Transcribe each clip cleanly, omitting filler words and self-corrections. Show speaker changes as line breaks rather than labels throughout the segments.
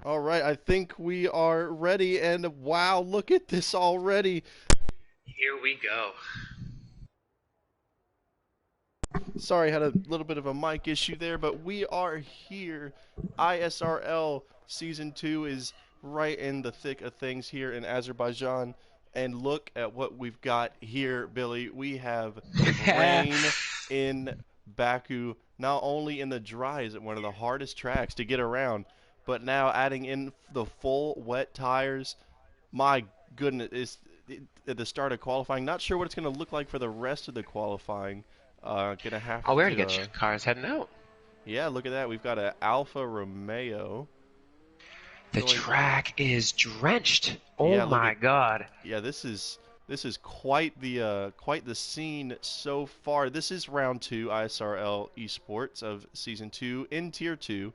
All right, I think we are ready, and wow, look at this already.
Here we go.
Sorry, had a little bit of a mic issue there, but we are here. ISRL Season 2 is right in the thick of things here in Azerbaijan. And look at what we've got here, Billy. We have rain in Baku. Not only in the dry is it one of the hardest tracks to get around, but now adding in the full wet tires. My goodness, is at the start of qualifying. Not sure what it's going to look like for the rest of the qualifying. Gonna have
Oh, we already
to.
got cars heading out.
Yeah, look at that. We've got an Alfa Romeo
The
going.
track is drenched. Oh
Yeah, look at.
my god.
Yeah, this is quite the scene so far. This is round two ISRL Esports of season two in tier two.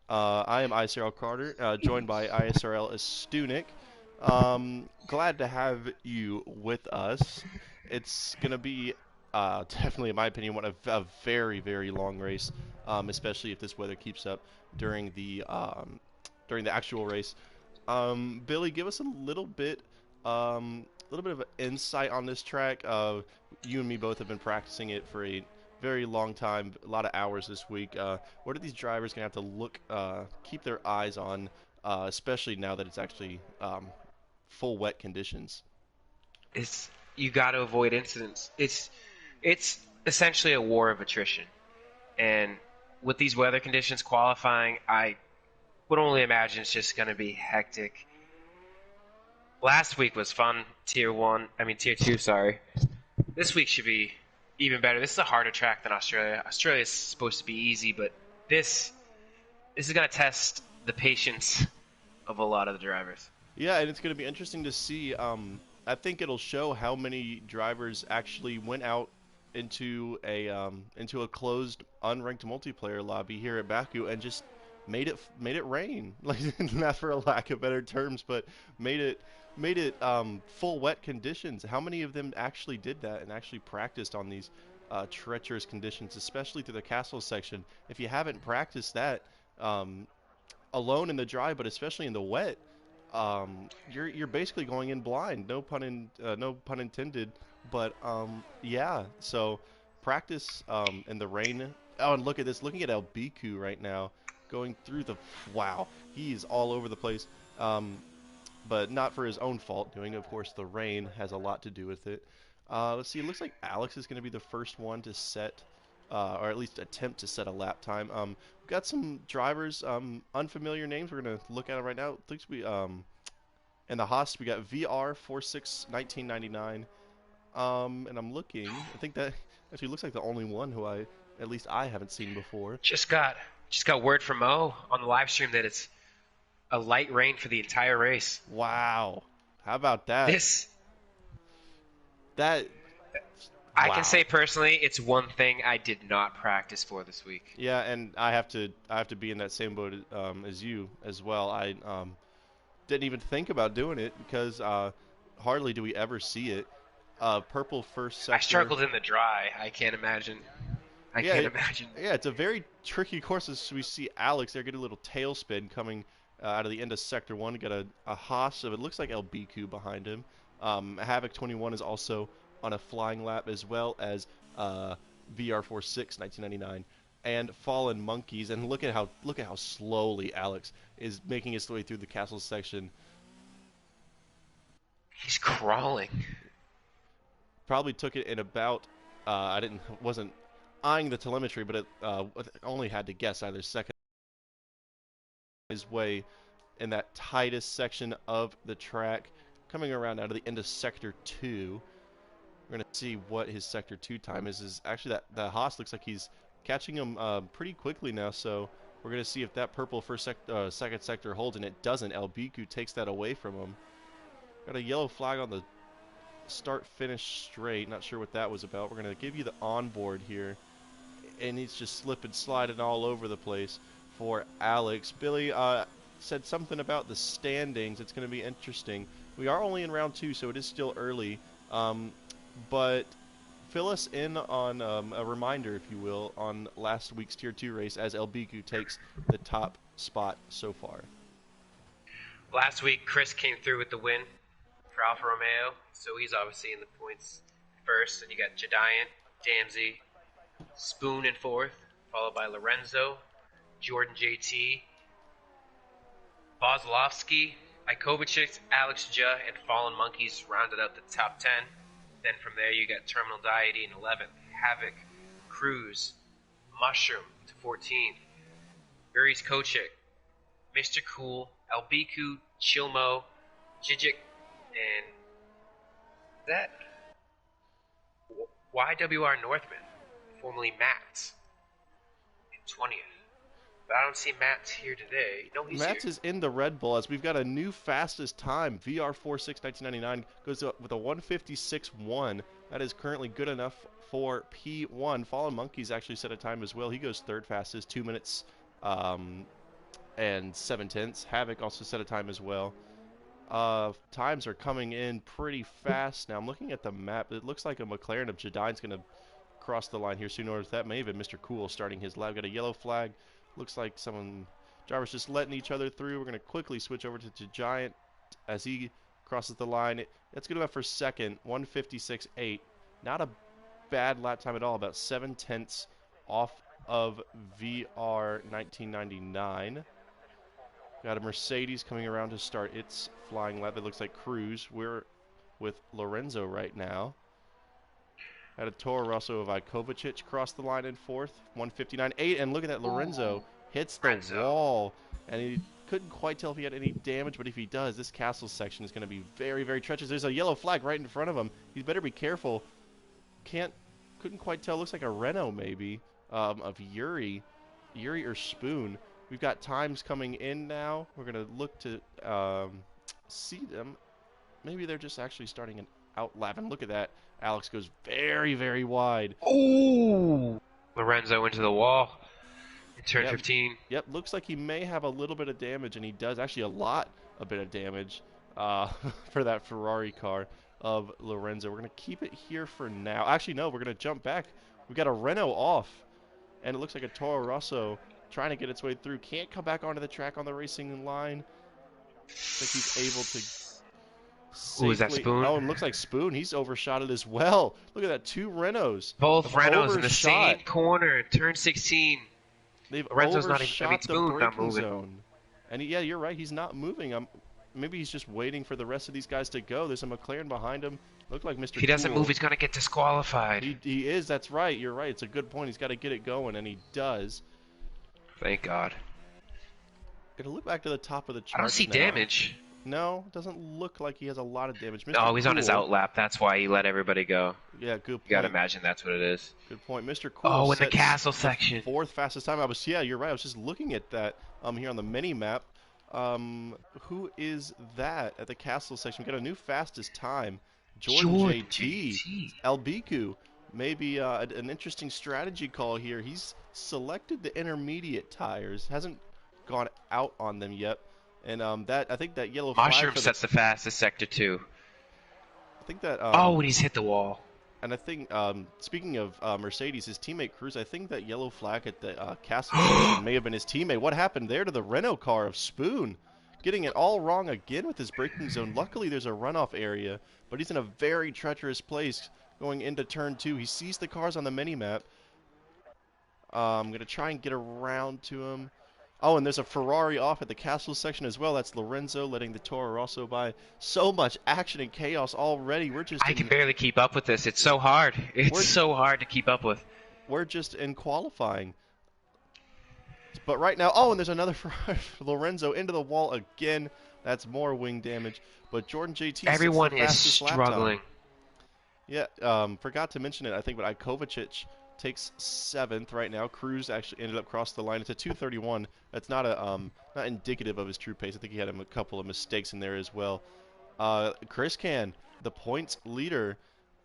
I am ISRL Carter, joined by ISRL Stunik. Glad to have you with us. It's gonna be definitely, in my opinion, a very very long race, especially if this weather keeps up during the actual race. Billy, give us a little bit of an insight on this track. You and me both have been practicing it for a very long time, a lot of hours this week. What are these drivers gonna have to keep their eyes on, especially now that it's actually full wet conditions?
It's you got to avoid incidents. It's essentially a war of attrition. And with these weather conditions qualifying, I would only imagine it's just going to be hectic. Last week was fun, tier 2, sorry. This week should be even better. This is a harder track than Australia. Australia is supposed to be easy, but this this is going to test the patience of a lot of the drivers.
Yeah, and it's going to be interesting to see. I think it'll show how many drivers actually went out into a closed, unranked multiplayer lobby here at Baku and just made it rain. Like, not for a lack of better terms, but made it made it full wet conditions. How many of them actually did that and actually practiced on these treacherous conditions, especially through the castle section? If you haven't practiced that, um, alone in the dry, but especially in the wet, you're basically going in blind. No pun intended. But yeah. So practice in the rain. Oh, and look at this. Looking at El Biku right now, going through the. Wow, he's all over the place. Um, but not for his own fault doing. Of course, the rain has a lot to do with it. Let's see. It looks like Alex is going to be the first one to set, or at least attempt to set a lap time. We've got some drivers, unfamiliar names. We're going to look at it right now. It looks to be in the Haas. We got VR 46 1999. And I'm looking. I think that actually looks like the only one who at least I haven't seen before.
Just got just got word from Mo on the live stream that it's a light rain for the entire race.
Wow, how about that?
This
That
I can say
wow.
personally, it's one thing I did not practice for this week.
Yeah, and I have to be in that same boat as you as well. I didn't even think about doing it because hardly do we ever see it. Purple first
I
sector.
struggled in the dry. I can't imagine. I
Yeah,
can't imagine.
yeah, it's a very tricky course. As we see Alex there get a little tailspin coming out of the end of sector one. Got a Haas of it looks like El Biku behind him. Havoc 21 is also on a flying lap as well as VR46 1999 and Fallen Monkeys. And look at how slowly Alex is making his way through the castle section.
He's crawling.
Probably took it in about I didn't wasn't eyeing the telemetry, but it only had to guess either second his way in that tightest section of the track, coming around out of the end of sector two. We're gonna see what his sector two time is. Is actually that Haas looks like he's catching him pretty quickly now. So we're gonna see if that purple second sector holds, and it doesn't. El Biku takes that away from him. Got a yellow flag on the start finish straight. Not sure what that was about. We're gonna give you the onboard here, and he's just slipping, sliding all over the place for Alex. Billy said something about the standings. It's going to be interesting. We are only in round two, so it is still early. But fill us in on a reminder, if you will, on last week's Tier 2 race as El Biku takes the top spot so far.
Last week, Chris came through with the win for Alfa Romeo, so he's obviously in the points first. And you got Jediant, Damsey, Spoon in fourth, followed by Lorenzo, Jordan JT, Bozlovsky, Ikovacic, Alex Juh, and Fallen Monkeys rounded out the top 10. Then from there, you got Terminal Deity in 11th, Havoc, Cruz, Mushroom to 14th, Uri's Kochik, Mr. Cool, Albiku, Chilmo, Jijic, and that YWR Northman, formerly Matt, in 20th. But I don't see Matt here today. No, he's
Matt's
here.
is in the Red Bull as we've got a new fastest time. VR46 1999 goes up with a 156.1. That is currently good enough for P1. Fallen Monkeys actually set a time as well. He goes third fastest, 2 minutes and 7 tenths. Havoc also set a time as well. Times are coming in pretty fast now. I'm looking at the map. It looks like a McLaren of Jedine's going to cross the line here soon, or that may have been Mr. Cool starting his lap. Got a yellow flag. Looks like drivers just letting each other through. We're going to quickly switch over to Giant as he crosses the line. That's good enough for second, 156.8. Not a bad lap time at all, about 7 tenths off of VR 1999. Got a Mercedes coming around to start its flying lap. It looks like Cruz. We're with Lorenzo right now. Had a Toro Rosso of Ikovacic cross the line in fourth, 159.8. And look at that, Lorenzo hits the wall. And he couldn't quite tell if he had any damage, but if he does, this castle section is going to be very, very treacherous. There's a yellow flag right in front of him. He better be careful. Couldn't quite tell. Looks like a Renault maybe of Yuri or Spoon. We've got times coming in now. We're going to look to see them. Maybe they're just actually starting an out lap. And look at that. Alex goes very, very wide.
Ooh! Lorenzo into the wall in turn 15.
Yep, looks like he may have a little bit of damage, and he does. Actually, a bit of damage for that Ferrari car of Lorenzo. We're going to keep it here for now. Actually, no, we're going to jump back. We've got a Renault off, and it looks like a Toro Rosso trying to get its way through. Can't come back onto the track on the racing line. Looks like he's able to safely.
Ooh, is that Spoon?
Oh, and looks like Spoon. He's overshot it as well. Look at that, 2 Renaults.
Both Renaults in the same corner, turn 16.
They've
Lorenzo's
overshot the braking
moving.
zone. And yeah, you're right. He's not moving. Maybe he's just waiting for the rest of these guys to go. There's a McLaren behind him. Looked like Mr.
He doesn't
Cool.
move. He's going to get disqualified.
He is. That's right. You're right. It's a good point. He's got to get it going, and he does.
Thank God.
Gonna look back to the top of the chart.
I don't see damage.
No, doesn't look like he has a lot of damage. Mr.
Oh, he's on his
Cool.
outlap. That's why he let everybody go.
Yeah, good point.
You gotta imagine that's what it is.
Good point. Mr. Cool.
Oh, in the castle section.
4th fastest time. Yeah, you're right. I was just looking at that here on the mini map. Who is that at the castle section? We got a new fastest time. Jordan JT. Albiku. Maybe an interesting strategy call here. He's selected the intermediate tires. Hasn't gone out on them yet. And I think that yellow flag
Mushroom sets the fastest sector too.
I think that
oh, and he's hit the wall.
And I think speaking of Mercedes, his teammate Cruz, I think that yellow flag at the castle station may have been his teammate. What happened there to the Renault car of Spoon? Getting it all wrong again with his braking zone. Luckily, there's a runoff area, but he's in a very treacherous place going into turn 2. He sees the cars on the mini-map. I'm going to try and get around to him. Oh, and there's a Ferrari off at the castle section as well. That's Lorenzo letting the Toro Rosso by. So much action and chaos already.
I can barely keep up with this. It's so hard. It's so hard to keep up with.
We're just in qualifying. But right now, oh, and there's another Lorenzo into the wall again. That's more wing damage. But Jordan JT.
Everyone is struggling.
Yeah, forgot to mention it. I think, but Ikovacic takes 7th right now. Cruz actually ended up crossing the line. It's a 2:31. That's not not indicative of his true pace. I think he had a couple of mistakes in there as well. Chris Can, the points leader,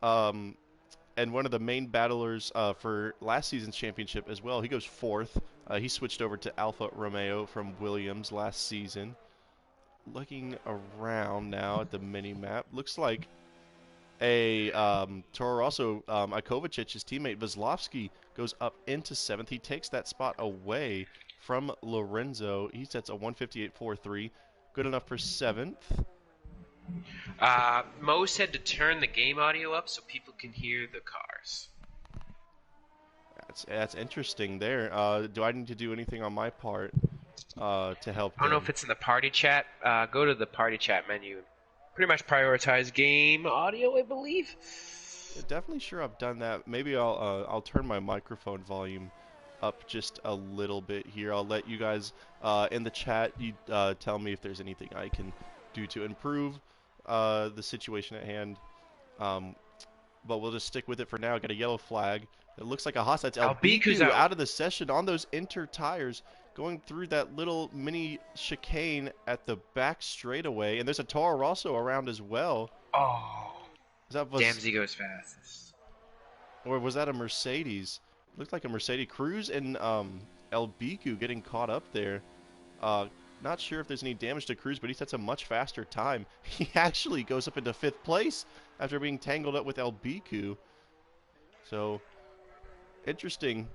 and one of the main battlers for last season's championship as well. He goes 4th. He switched over to Alfa Romeo from Williams last season. Looking around now at the mini map, looks like a Toro Rosso, Ikovacic, his teammate Kozlovsky, goes up into 7th. He takes that spot away from Lorenzo. He sets a 158.43. good enough for 7th.
Mo said to turn the game audio up so people can hear the cars.
That's interesting there. Do I need to do anything on my part to help
I don't know if
them?
it's in the party chat. Go to the party chat menu. Pretty much prioritize game audio, I believe.
Yeah, definitely sure I've done that. Maybe I'll turn my microphone volume up just a little bit here. I'll let you guys in the chat tell me if there's anything I can do to improve the situation at hand. Um, but we'll just stick with it for now. Got a yellow flag. It looks like a Haas. That's El
Albiku's
Biku
out.
out of the session on those inter tires, going through that little mini chicane at the back straightaway. And there's a Toro Rosso around as well.
Oh,
That was,
Damsey goes fastest.
or was that a Mercedes? Looked like a Mercedes. Cruz and El Biku getting caught up there. Not sure if there's any damage to Cruz, but he sets a much faster time. He actually goes up into 5th place after being tangled up with El Biku. So, interesting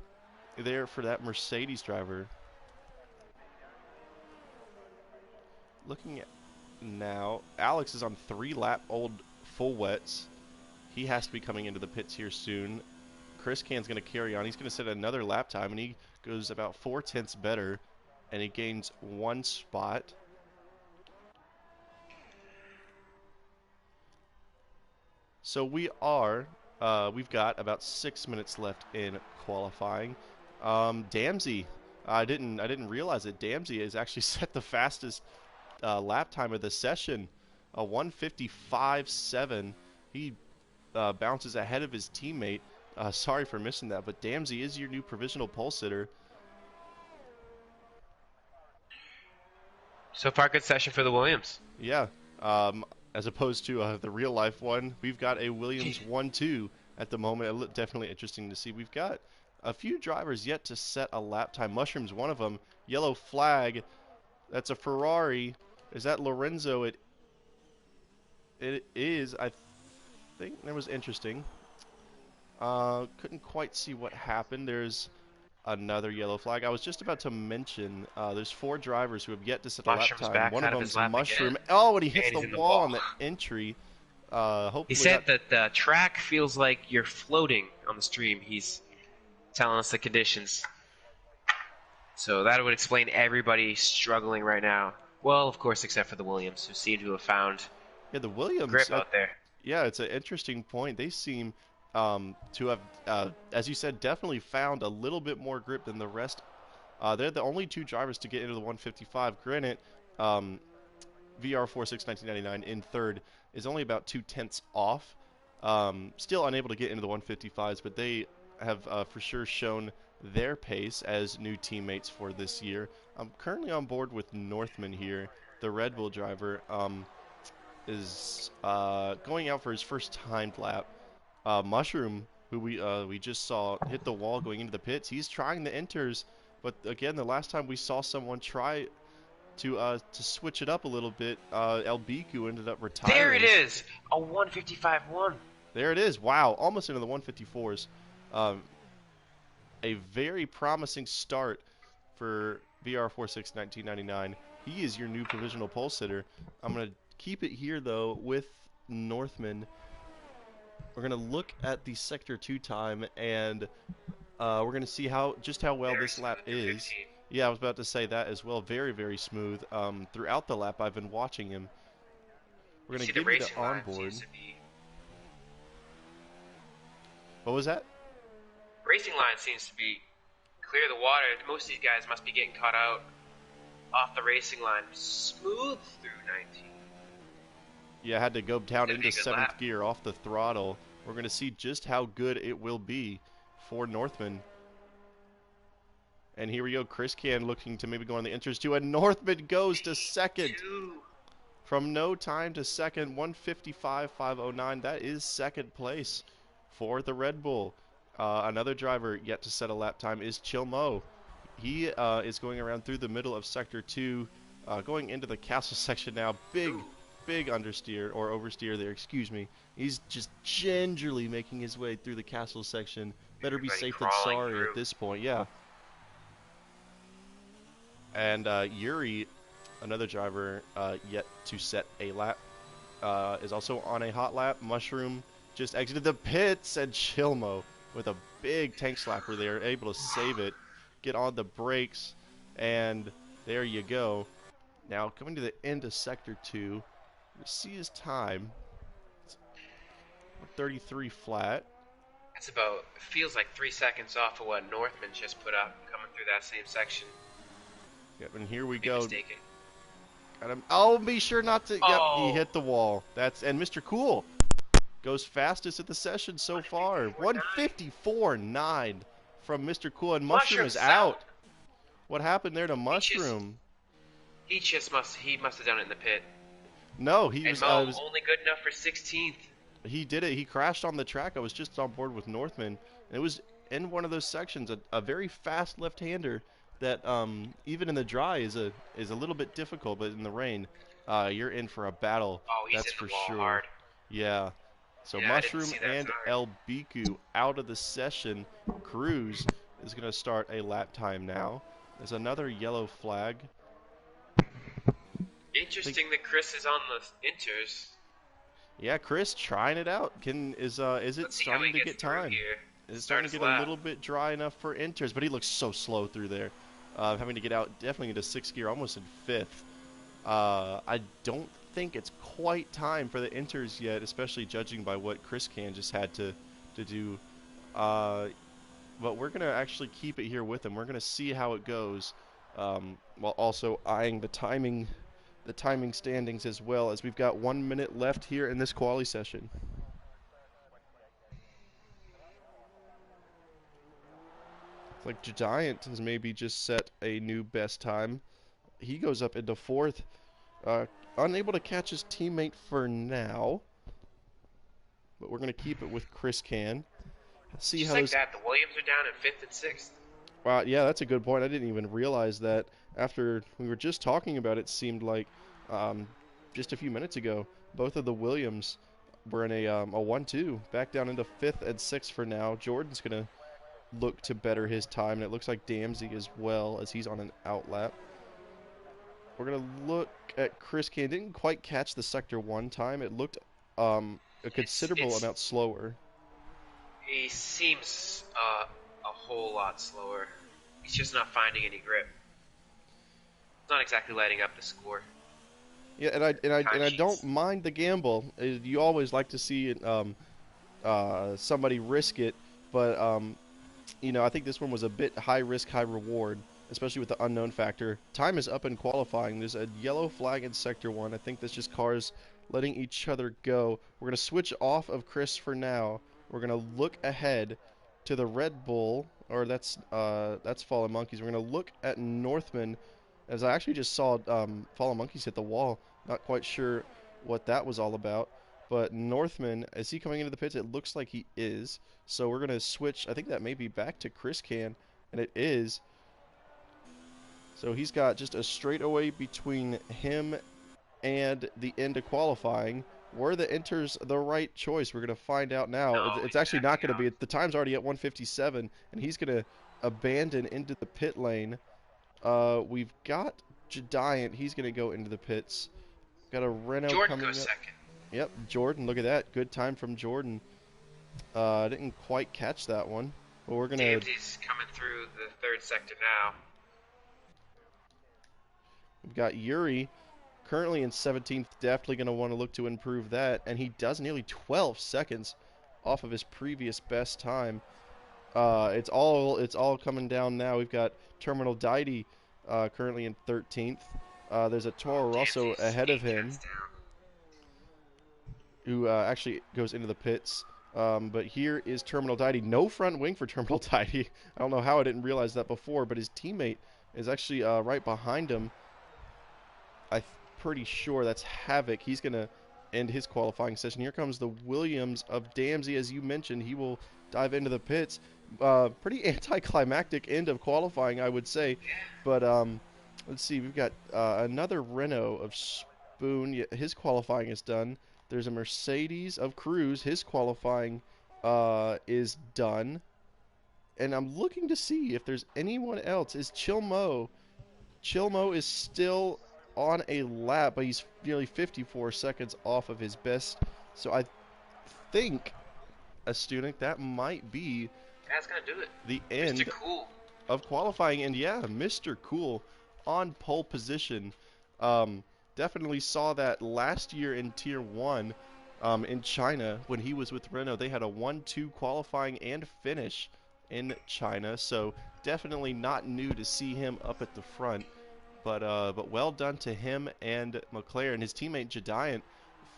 there for that Mercedes driver. Looking at now, Alex is on 3-lap-old full wets. He has to be coming into the pits here soon. Chris Can's going to carry on. He's going to set another lap time, and he goes about 4/10 better, and he gains 1 spot. So we've got about 6 minutes left in qualifying. Damsey, I didn't realize it. Damsey has actually set the fastest lap time of the session, a 1:55.7. He bounces ahead of his teammate. Sorry for missing that, but Damsey is your new provisional pole sitter.
So far, good session for the Williams.
Yeah, as opposed to the real life one, we've got a Williams 1-2 at the moment. Definitely interesting to see. We've got a few drivers yet to set a lap time. Mushroom's one of them. Yellow flag. That's a Ferrari. Is that Lorenzo? It is. I think that was interesting. Couldn't quite see what happened. There's another yellow flag. I was just about to mention there's 4 drivers who have yet to set a lap
Mushroom's
time.
back
One of
out of
them's
his lap
Mushroom.
again.
Oh, and he hits
And he's in
the
the
wall
wall.
on the entry.
He
Hopefully
said that the track feels like you're floating on the stream. He's telling us the conditions. So that would explain everybody struggling right now. Well, of course, except for the Williams, who seem to have found
yeah, the Williams.
grip out there.
Yeah, it's an interesting point. They seem to have, as you said, definitely found a little bit more grip than the rest. They're the only 2 drivers to get into the 155. Granted, VR46 1999 in 3rd is only about 2/10 off. Still unable to get into the 155s, but they have for sure shown their pace as new teammates for this year. I'm currently on board with Northman here. The Red Bull driver is going out for his first timed lap. Mushroom, who we just saw hit the wall going into the pits, he's trying the enters, but again, the last time we saw someone try to switch it up a little bit, El Biku ended up retiring.
There it is! A 155-1.
There it is. Wow, almost into the 154s. A very promising start for VR46 1999. He is your new provisional pole sitter. I'm going to keep it here, though, with Northman. We're going to look at the Sector 2 time, and we're going to see just how well this lap is. Yeah, I was about to say that as well. Very, very smooth. Throughout the lap, I've been watching him. We're going to give you the onboard. What was that?
Racing line seems to be clear of the water. Most of these guys must be getting caught out off the racing line. Smooth through 19.
Yeah, I had to go down into 7th
lap.
gear off the throttle. We're going to see just how good it will be for Northman. And here we go, Chris Can looking to maybe go on the enters too, and Northman goes to 2nd. From no time to 2nd, 155.509. That is 2nd place for the Red Bull. Another driver yet to set a lap time is Chilmo. He is going around through the middle of Sector 2, going into the castle section now. Big understeer, or oversteer there, excuse me. He's just gingerly making his way through the castle section. Better be safe than sorry at this point, yeah. And Yuri Another driver yet to set a lap is also on a hot lap. Mushroom just exited the pits, and Chilmo with a big tank slapper there, able to save it, get on the brakes, and there you go. Now coming to the end of Sector 2, you see his time. It's 33 flat.
That's about, feels like 3 seconds off of what Northman just put up coming through that same section.
Yep, and here we
Be
go.
mistaken.
Got him. Oh, be sure not to. Yep, he
Oh,
hit the wall. And Mr. Cool goes fastest at the session so far. 154.9 from Mr. Cool, and Mushroom is
Mushroom's out.
out. What happened there to Mushroom?
He must have done it in the pit.
No, he
And
was,
Mo, only good enough for 16th.
he did it. He crashed on the track. I was just on board with Northman. And it was in one of those sections, a very fast left-hander that even in the dry is a little bit difficult, but in the rain, you're in for a battle.
Oh, he's
That's
in
for
the wall
sure.
hard.
Yeah. So
Yeah, I didn't
Mushroom
see that
and
time.
El Biku out of the session. Cruz is going to start a lap time now. There's another yellow flag.
Interesting that Chris is on the inters.
Yeah, Chris trying it out. Is it
Let's see how he
starting to
gets
get
through
time?
here.
Is it
Start
starting to
his
get a
lap.
little bit dry enough for inters? But he looks so slow through there. Having to get out definitely into 6th gear, almost in 5th. I don't think it's quite time for the inters yet, especially judging by what Chris Can just had to do. But we're going to actually keep it here with him. We're going to see how it goes, while also eyeing the timing standings as well, as we've got 1 minute left here in this quali session. It's like Giant has maybe just set a new best time. He goes up into 4th, unable to catch his teammate for now, but we're going to keep it with Chris Can. See
Just
how
like
this.
that, the Williams are down in 5th and 6th.
Yeah, that's a good point. I didn't even realize that after we were just talking about it. Seemed like just a few minutes ago, both of the Williams were in a 1-2, back down into 5th and 6th for now. Jordan's going to look to better his time, and it looks like Damsey as well, as he's on an outlap. We're going to look at Chris Can. Didn't quite catch the Sector 1 time. It looked a considerable amount slower.
He seems a whole lot slower. He's just not finding any grip. Not exactly lighting up the score.
Yeah, and I don't mind the gamble. You always like to see somebody risk it, but I think this one was a bit high risk, high reward, especially with the unknown factor. Time is up in qualifying. There's a yellow flag in Sector 1. I think that's just cars letting each other go. We're going to switch off of Chris for now. We're going to look ahead to the Red Bull, or that's Fallen Monkeys. We're going to look at Northman, as I actually just saw Fallen Monkeys hit the wall. Not quite sure what that was all about. But Northman, is he coming into the pits? It looks like he is. So we're going to switch. I think that may be back to Chris Can, and it is. So he's got just a straightaway between him and the end of qualifying. Were the inters the right choice? We're going to find out now.
No,
it's actually not going to be. The time's already at 1:57, and he's going to abandon into the pit lane. We've got Giant. He's going to go into the pits. Got a Renault
Jordan
coming
goes
up.
second.
Yep, Jordan. Look at that. Good time from Jordan. Didn't quite catch that one. But we're going to...
Damsey's coming through the 3rd sector now.
We've got Yuri currently in 17th, definitely going to want to look to improve that, and he does nearly 12 seconds off of his previous best time. It's all coming down now. We've got Terminal Deity currently in 13th. There's a Toro Rosso ahead of him, who actually goes into the pits. But here is Terminal Deity. No front wing for Terminal Deity. I don't know how I didn't realize that before, but his teammate is actually right behind him. I'm pretty sure that's Havoc. He's going to end his qualifying session. Here comes the Williams of Damsey. As you mentioned, he will dive into the pits. Pretty anticlimactic end of qualifying, I would say. But let's see. We've got another Renault of Spoon. Yeah, his qualifying is done. There's a Mercedes of Cruz. His qualifying is done. And I'm looking to see if there's anyone else. Is Chilmo. Chilmo is still on a lap, but he's nearly 54 seconds off of his best. So I think, a student, that might be
That's gonna do it.
the
Mr.
end
Cool.
of qualifying. And yeah, Mr. Cool on pole position. Um, Definitely saw that last year in Tier 1 in China when he was with Renault. They had a 1-2 qualifying and finish in China. So definitely not new to see him up at the front. But well done to him and McLaren. His teammate Jediant,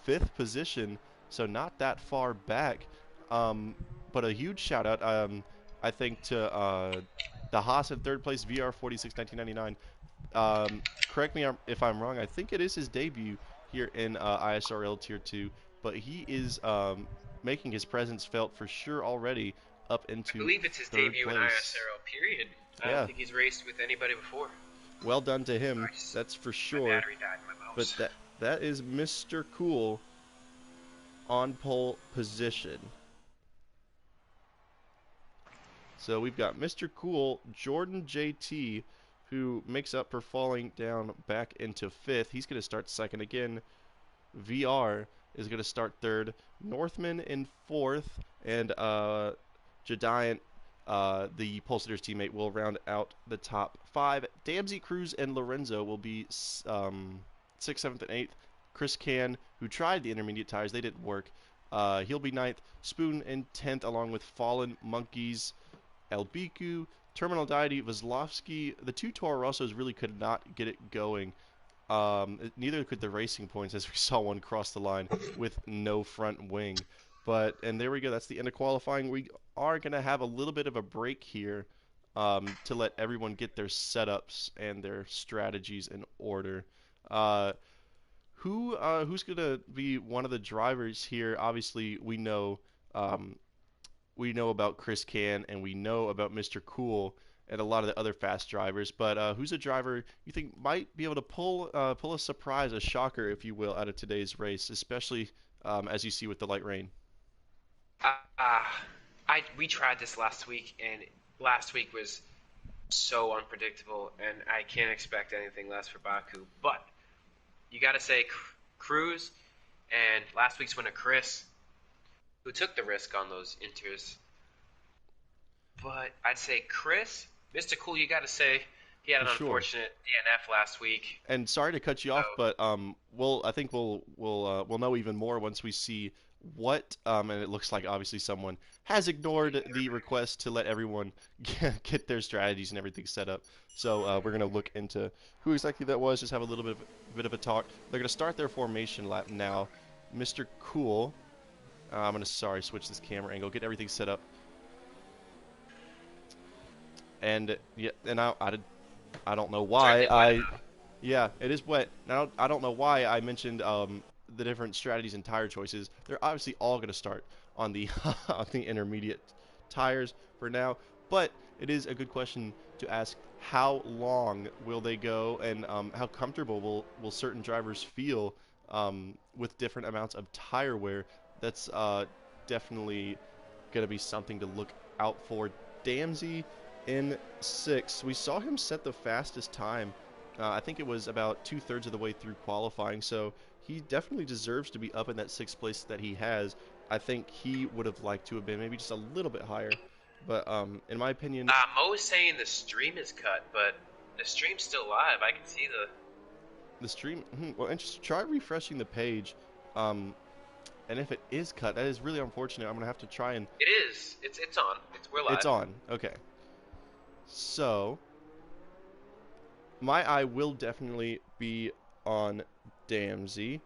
5th position, so not that far back. But a huge shout out, I think, to the Haas in 3rd place, VR46 1999. Correct me if I'm wrong. I think it is his debut here in ISRL Tier 2, but he is making his presence felt for sure already up
I
into
believe it's his
3rd
debut in
place.
ISRL. Period. I don't
Yeah,
think he's raced with anybody before.
well done to him.
Sorry,
That's for
my
sure.
battery died in my
But
mouse.
that is Mr. Cool on pole position. So we've got Mr. Cool, Jordan JT, who makes up for falling down back into 5th. He's going to start 2nd again. VR is going to start 3rd. Northman in 4th. And Jediant, the pole sitters teammate, will round out the top 5. Damsey, Cruz, and Lorenzo will be 6th, 7th, and 8th. Chris Can, who tried the intermediate tires, they didn't work. He'll be 9th. Spoon in 10th, along with Fallen Monkeys, Elbiku, Terminal Deity, Kozlovsky. The 2 Toro Rossos really could not get it going. Neither could the Racing Points, as we saw one cross the line with no front wing. And there we go. That's the end of qualifying. We are going to have a little bit of a break here to let everyone get their setups and their strategies in order. Who's going to be one of the drivers here? Obviously, we know about Chris Can and we know about Mr. Cool and a lot of the other fast drivers. But who's a driver you think might be able to pull a surprise, a shocker, if you will, out of today's race, especially as you see with the light rain?
Uh, we tried this last week, and last week was so unpredictable, and I can't expect anything less for Baku. But you got to say Cruz and last week's winner Chris, who took the risk on those inters. But I'd say Chris, Mr. Cool, you got to say he had
For
an
sure.
unfortunate DNF last week.
And sorry to cut you
So
off, but I think we'll know even more once we see what and it looks like obviously someone has ignored the request to let everyone get their strategies and everything set up. So we're gonna look into who exactly that was. Just have a little bit of a talk. They're gonna start their formation lap now. Mr. Cool. I'm gonna switch this camera angle, get everything set up. And yeah, and I don't know why yeah, it is wet. Now, I don't know why I mentioned the different strategies and tire choices. They're obviously all going to start on the on the intermediate tires for now, but it is a good question to ask: how long will they go, and how comfortable will certain drivers feel with different amounts of tire wear? That's definitely going to be something to look out for. Damsey in 6th. We saw him set the fastest time. I think it was about 2/3 of the way through qualifying, so he definitely deserves to be up in that 6th place that he has. I think he would have liked to have been maybe just a little bit higher, but in my opinion,
Mo was saying the stream is cut, but the stream's still live. I can see
the stream. Well, interesting. Try refreshing the page, and if it is cut, that is really unfortunate. I'm gonna have to try and.
it is. It's on. We're
It's
live.
on. Okay. So my eye will definitely be on Damsey.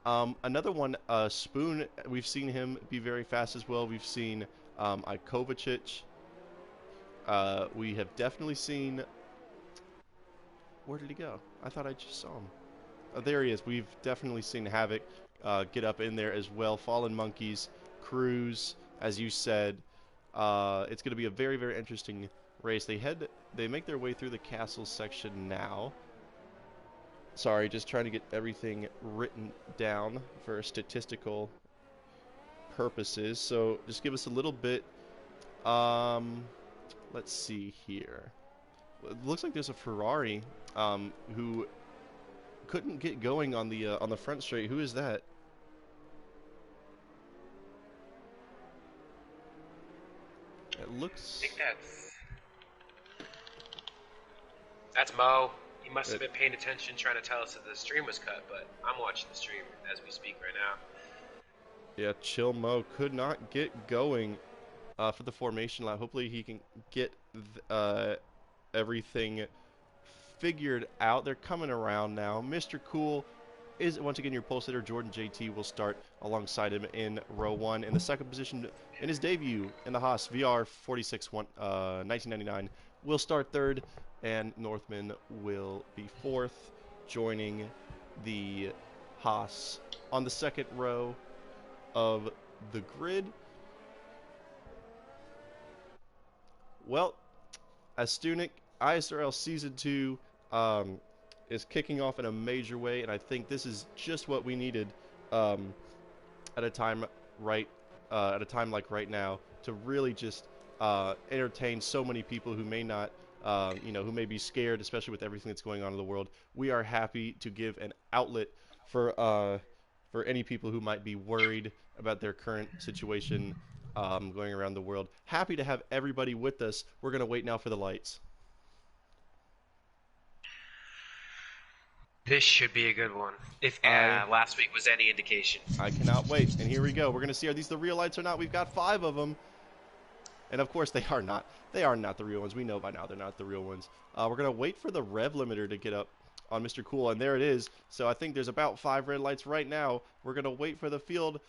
Another one, Spoon, we've seen him be very fast as well. We've seen Ikovacic. We have definitely seen... Where did he go? I thought I just saw him. Oh, there he is. We've definitely seen Havoc get up in there as well. Fallen Monkeys, Cruz, as you said. It's going to be a very, very interesting race. They make their way through the castle section now. Sorry, just trying to get everything written down for statistical purposes. So just give us a little bit. Let's see here. It looks like there's a Ferrari who couldn't get going on the front straight. Who is that? It
I
looks.
think that's Mo. He must have been paying attention, trying to tell us that the stream was cut, but I'm watching the stream as we speak right now.
Yeah, Chill Mo could not get going for the formation lap. Hopefully he can get everything figured out. They're coming around now. Mr. Cool is once again your pole sitter. Jordan JT will start alongside him in row 1. In the second position in his debut in the Haas VR 1999 will start third, and Northman will be fourth, joining the Haas on the second row of the grid. Well, as Stunik, ISRL Season 2 is kicking off in a major way, and I think this is just what we needed at a time like right now, to really just entertain so many people who may not, who may be scared, especially with everything that's going on in the world. We are happy to give an outlet for any people who might be worried about their current situation going around the world. Happy to have everybody with us. We're going to wait now for the lights.
This should be a good one. If last week was any indication.
I cannot wait. And here we go. We're going to see, are these the real lights or not? We've got 5 of them. And of course they are not. They are not the real ones. We know by now they're not the real ones. We're going to wait for the rev limiter to get up on Mr. Cool. And there it is. So I think there's about 5 red lights right now. We're going to wait for the field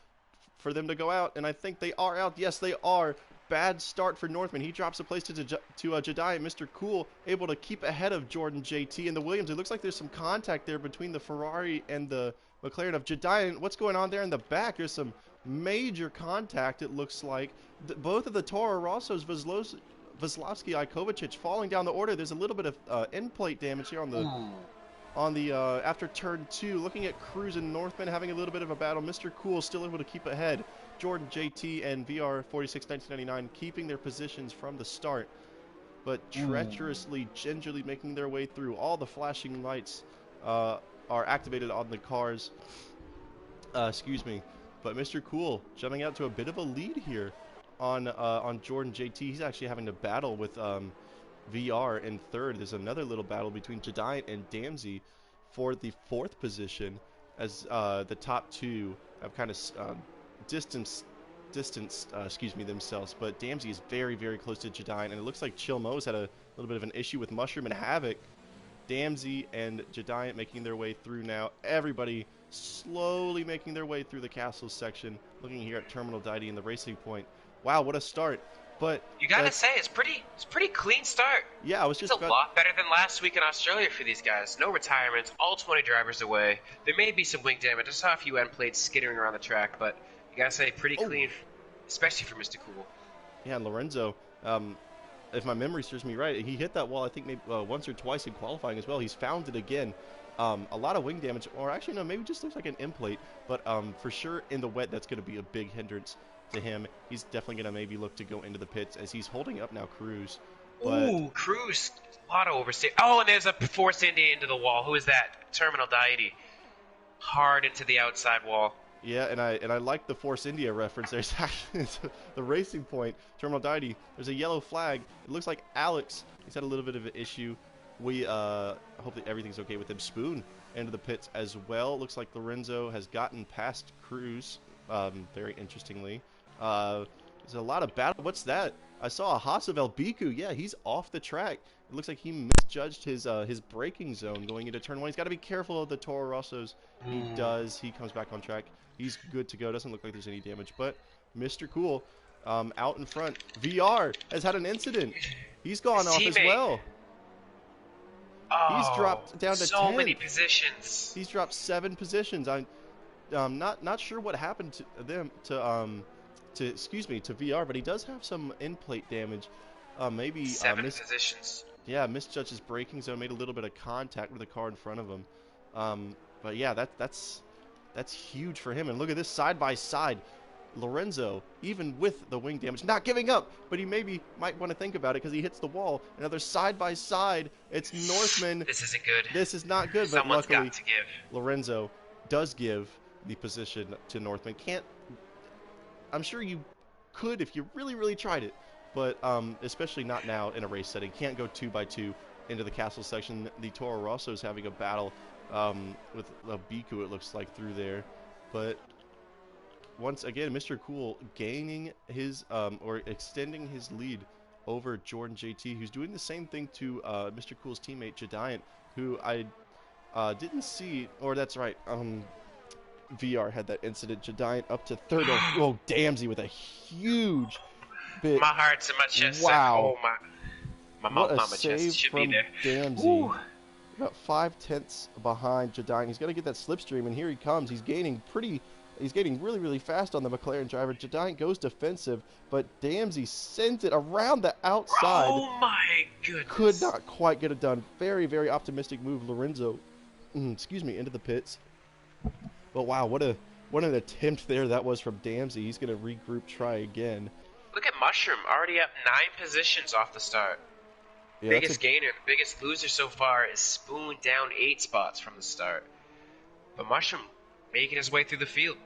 for them to go out. And I think they are out. Yes, they are. Bad start for Northman. He drops a place to Jedi, and Mr. Cool able to keep ahead of Jordan JT and the Williams. It looks like there's some contact there between the Ferrari and the McLaren of Jedi. What's going on there in the back? There's some major contact, it looks like. Both of the Toro Rossos, Vaslowski, Ikovacic, falling down the order. There's a little bit of end plate damage here on the after turn 2. Looking at Cruz and Northman having a little bit of a battle. Mr. Cool still able to keep ahead. Jordan JT and VR 1999 keeping their positions from the start, but treacherously, gingerly making their way through. All the flashing lights are activated on the cars. Excuse me. But Mr. Cool jumping out to a bit of a lead here on Jordan JT. He's actually having to battle with VR in third. There's another little battle between Jediant and Damsey for the 4th position, as the top 2 have kind of distanced themselves. But Damsey is very, very close to Jediant, and it looks like Chill Mo's had a little bit of an issue with Mushroom and Havoc. Damsey and Jediant making their way through now. Everybody slowly making their way through the castle section. Looking here at Terminal Deity and the Racing Point. Wow, what a start. But
you gotta say, it's pretty clean start.
Yeah, I was just
a lot better than last week in Australia for these guys. No retirements, all 20 drivers away. There may be some wing damage. I saw a few end plates skittering around the track, but you gotta say, pretty clean, especially for Mr. Cool.
Yeah, and Lorenzo, if my memory serves me right, he hit that wall, I think, maybe once or twice in qualifying as well. He's found it again. A lot of wing damage, or actually, no, maybe just looks like an end plate, but for sure in the wet, that's going to be a big hindrance to him. He's definitely going to maybe look to go into the pits as he's holding up now Cruz.
Ooh, Cruz, a lot of oversteer. Oh, and there's a Force India into the wall. Who is that? Terminal Deity. Hard into the outside wall.
Yeah, and I like the Force India reference. There's actually the Racing Point, Terminal Deity. There's a yellow flag. It looks like Alex, he's had a little bit of an issue. We hope that everything's okay with him. Spoon into the pits as well. Looks like Lorenzo has gotten past Cruz, very interestingly. There's a lot of battle. What's that? I saw a Haas of El Biku. Yeah, he's off the track. It looks like he misjudged his braking zone going into turn 1. He's got to be careful of the Toro Rossos. He does. He comes back on track. He's good to go. Doesn't look like there's any damage. But Mr. Cool, out in front. VR has had an incident. He's gone off as well.
Oh,
he's dropped down to
so
10th.
many positions.
He's dropped 7 positions. I'm not sure what happened to them to VR, but he does have some end plate damage. Maybe
7 positions.
Yeah, misjudged his braking zone, made a little bit of contact with the car in front of him. But yeah, that's huge for him. And look at this side by side. Lorenzo, even with the wing damage, not giving up, but he maybe might want to think about it because he hits the wall. Another side by side. It's Northman.
This isn't good.
This is not good, but
Someone's
luckily
got to give.
Lorenzo does give the position to Northman. I'm sure you could if you really, really tried it, but especially not now in a race setting. Can't go 2x2 into the castle section. The Toro Rosso is having a battle with Biku, it looks like, through there. But once again, Mr. Cool gaining his or extending his lead over Jordan JT, who's doing the same thing to Mr. Cool's teammate Jediant, who I didn't see, or that's right, VR had that incident. Jediant up to third. Oh, Damsey with a huge bit.
My heart's in my chest.
Wow.
Oh, my mouth, not my chest. It should be there.
Damsey.
Ooh.
About 5/10 behind Jediant. He's got to get that slipstream, and here he comes. He's gaining really, really fast on the McLaren driver. Jediant goes defensive, but Damsey sends it around the outside.
Oh my goodness.
Could not quite get it done. Very, very optimistic move, Lorenzo. Into the pits. But wow, what an attempt there that was from Damsey. He's going to regroup, try again.
Look at Mushroom, already up 9 positions off the start.
Yeah,
Biggest gainer, the biggest loser so far is Spoon down 8 spots from the start. But Mushroom making his way through the field.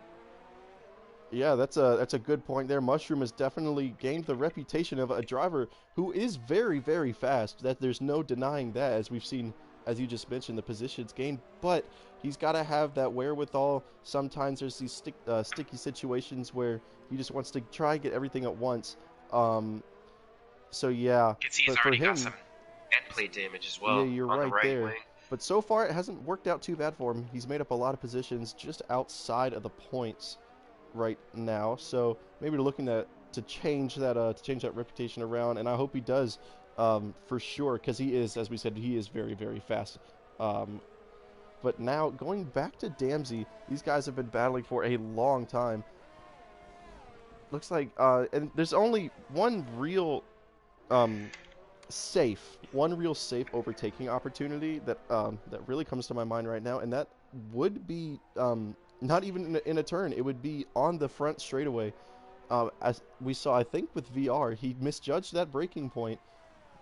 Yeah, that's a good point there. Mushroom has definitely gained the reputation of a driver who is very, very fast. That there's no denying that, as we've seen, as you just mentioned, the positions gained. But he's got to have that wherewithal. Sometimes there's these sticky situations where he just wants to try and get everything at once. So yeah,
You can see he's
but for
already
him,
got some end plate damage as well.
yeah, you're
on
right
the right
there.
wing.
But so far, it hasn't worked out too bad for him. He's made up a lot of positions just outside of the points right now. So maybe looking to change that reputation around, and I hope he does for sure, because he is, as we said, he is very, very fast. But now going back to Damsey, these guys have been battling for a long time. Looks like, and there's only one real safe overtaking opportunity that really comes to my mind right now, and that would be not even in a turn. It would be on the front straightaway. As we saw, I think with VR, he misjudged that braking point,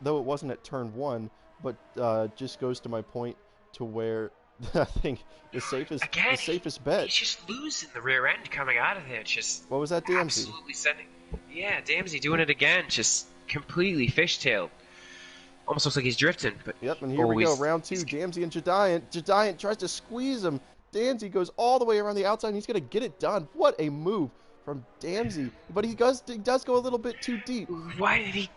though it wasn't at turn 1, but just goes to my point to where I think the safest bet.
He's just losing the rear end coming out of there. Just
What was that, Damsey?
absolutely sending. Yeah, Damsey doing it again. Just completely fishtailed. Almost looks like he's drifting. But
Yep, and here we go, round 2, Damsey and Jediant. Jediant tries to squeeze him. Damsey goes all the way around the outside, and he's going to get it done. What a move from Damsey. But he does go a little bit too deep.
Why did he?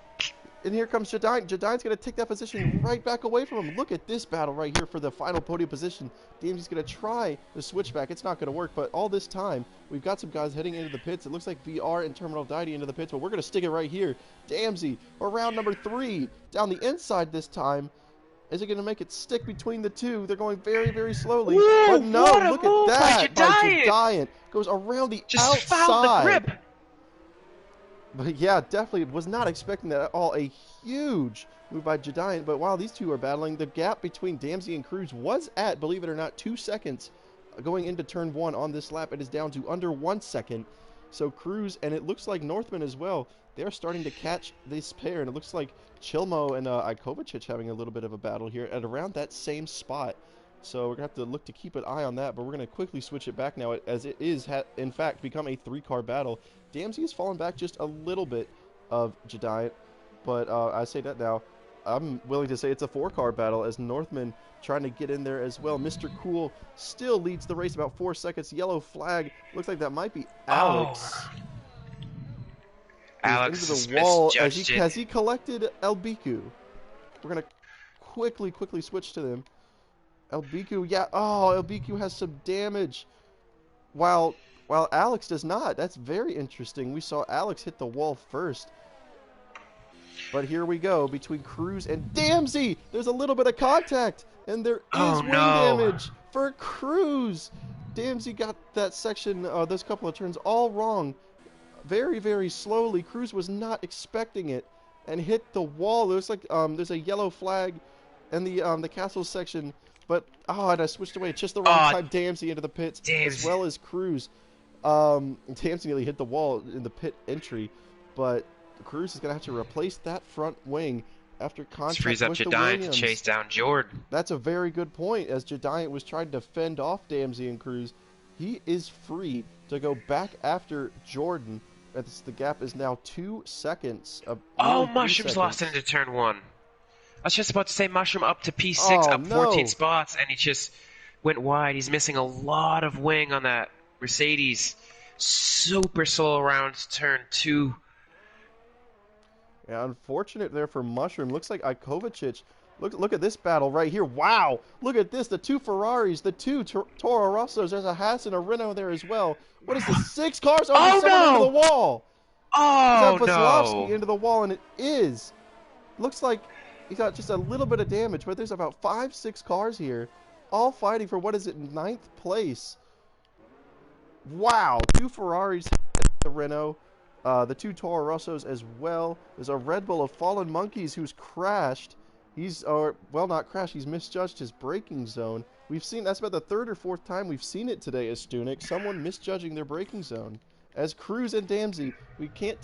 And here comes Jediant. Jediant's going to take that position right back away from him. Look at this battle right here for the final podium position. Damsey's going to try the switchback. It's not going to work, but all this time, we've got some guys heading into the pits. It looks like VR and Terminal Deity into the pits, but we're going to stick it right here. Damsey, around number 3, down the inside this time. Is it going to make it stick between the two? They're going very, very slowly.
Whoa,
but no, look at that.
By
Jediant goes around the
just
outside.
found the grip.
But yeah, definitely was not expecting that at all. A huge move by Jediant. But while these two are battling, the gap between Damsey and Cruz was at, believe it or not, 2 seconds going into turn 1 on this lap. It is down to under 1 second. So Cruz, and it looks like Northman as well, they're starting to catch this pair. And it looks like Chilmo and Ikovacic having a little bit of a battle here at around that same spot. So we're going to have to look to keep an eye on that, but we're going to quickly switch it back now as it is, in fact, become a 3-car battle. Damsey has fallen back just a little bit of Jediant, but I say that now. I'm willing to say it's a 4-car battle as Northman trying to get in there as well. Mr. Cool still leads the race about 4 seconds. Yellow flag. Looks like that might be Alex.
Oh. Alex
into the wall as he
it.
collected El Biku. We're going to quickly switch to them. El Biku, yeah. Oh, El Biku has some damage. While Alex does not. That's very interesting. We saw Alex hit the wall first. But here we go between Cruz and Damsey. There's a little bit of contact, and there is wing damage for Cruz. Damsey got that section, those couple of turns all wrong. Very, very slowly. Cruz was not expecting it and hit the wall. There's like there's a yellow flag in the castle section. But, and I switched away. It's just the wrong time. Damsey into the pits, as well as Cruz. Tamsin nearly hit the wall in the pit entry, but Cruz is going to have to replace that front wing after
This frees
contact
up
with the
Jediant to chase
Williams.
down Jordan.
That's a very good point. As Jediant was trying to fend off Damsey and Cruz, he is free to go back after Jordan. The gap is now 2 seconds,
Oh,
nearly 3
Mushrooms lost
seconds.
into turn 1. I was just about to say Mushroom up to P6,
Oh
up 14
no!
spots, and he just went wide. He's missing a lot of wing on that Mercedes. Super slow around turn 2.
Yeah, unfortunate there for Mushroom. Looks like Ikovacic. Look at this battle right here. Wow! Look at this. The two Ferraris, the two Toro Rossos. There's a Haas and a Renault there as well. What is this? 6 cars? Oh,
Oh
there's someone into the
no!
wall. Is that
Oh
Veslovsky
no!
into the wall? And it is. Looks like he got just a little bit of damage, but there's about 5, 6 cars here, all fighting for what is it, 9th place. Wow! 2 Ferraris, the Renault. The 2 Toro Rossos as well. There's a Red Bull of Fallen Monkeys who's crashed. Well, not crashed, he's misjudged his braking zone. We've seen, that's about the 3rd or 4th time we've seen it today as Stunik, someone misjudging their braking zone. As Cruz and Damsey, we can't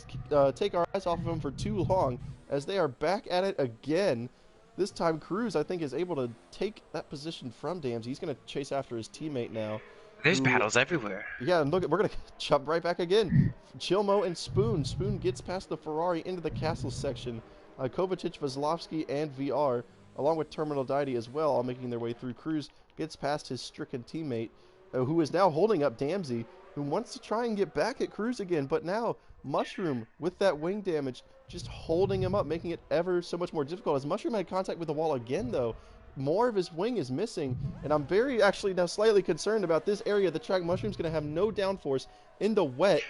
take our eyes off of them for too long, as they are back at it again. This time, Cruz, I think, is able to take that position from Damsey. He's going to chase after his teammate now.
There's battles everywhere.
Yeah, and look, we're going to jump right back again. Chilmo and Spoon. Spoon gets past the Ferrari into the castle section. Kovacic, Veslovsky, and VR, along with Terminal Deity as well, all making their way through. Cruz gets past his stricken teammate, who is now holding up Damsey, who wants to try and get back at Cruz again, but now Mushroom, with that wing damage, just holding him up, making it ever so much more difficult. As Mushroom had contact with the wall again, though, more of his wing is missing, and I'm very actually now slightly concerned about this area of the track. Mushroom's going to have no downforce in the wet.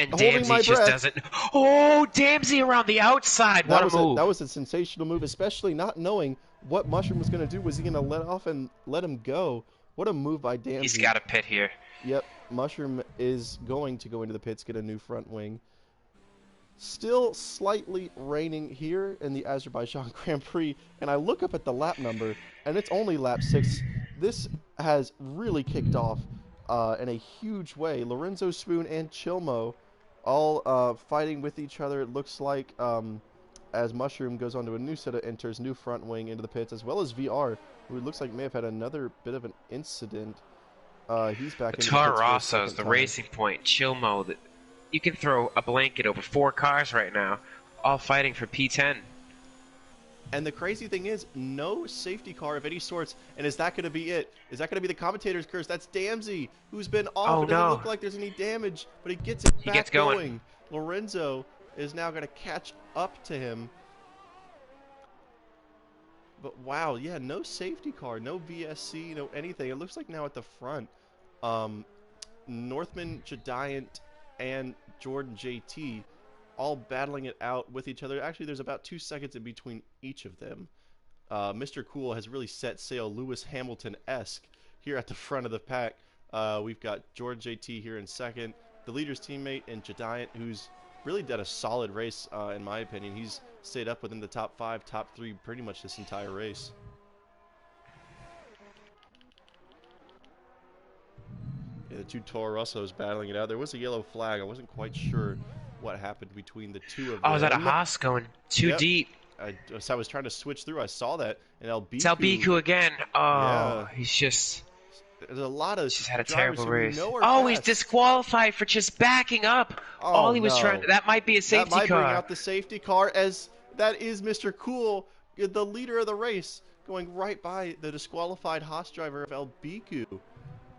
And Damsey just doesn't. Oh, Damsey around the outside. What a move.
That was a sensational move, especially not knowing what Mushroom was going to do. Was he going to let off and let him go? What a move by Damsey.
He's got a pit here.
Yep, Mushroom is going to go into the pits, get a new front wing. Still slightly raining here in the Azerbaijan Grand Prix, and I look up at the lap number, and it's only lap 6. This has really kicked off in a huge way. Lorenzo, Spoon, and Chilmo all fighting with each other, it looks like, as Mushroom goes on to a new set of enters, new front wing into the pits, as well as VR, who it looks like may have had another bit of an incident. He's back in the pits
Toro
for a
Rosso's
second
the
time.
Racing Point, Chilmo. You can throw a blanket over 4 cars right now, all fighting for P10.
And the crazy thing is, no safety car of any sorts. And is that going to be it? Is that going to be the commentator's curse? That's Damsey, who's been off.
Oh,
It doesn't
no.
look like there's any damage, but he gets it back
gets going.
Lorenzo is now going to catch up to him. But wow, yeah, no safety car, no VSC, no anything. It looks like now at the front, Northman, Jediant, and Jordan JT all battling it out with each other. Actually, there's about 2 seconds in between each of them. Mr. Cool has really set sail Lewis Hamilton-esque here at the front of the pack. We've got Jordan JT here in second, the leader's teammate, and Jediant, who's really done a solid race, in my opinion. He's stayed up within the top 5, top 3 pretty much this entire race. Yeah, the 2 Toro Rossos battling it out. There was a yellow flag. I wasn't quite sure what happened between the two of them.
Oh, is that a Haas going too deep?
So I was trying to switch through. I saw that, and Elbiku.
It's Elbiku again. Oh,
yeah.
He's just...
There's a lot of
He's had a terrible race.
Oh,
fast. He's disqualified for just backing up.
Oh,
all he was
no.
trying to... That might be a safety car.
That might bring out the safety car, as that is Mr. Cool, the leader of the race, going right by the disqualified Haas driver of Elbiku.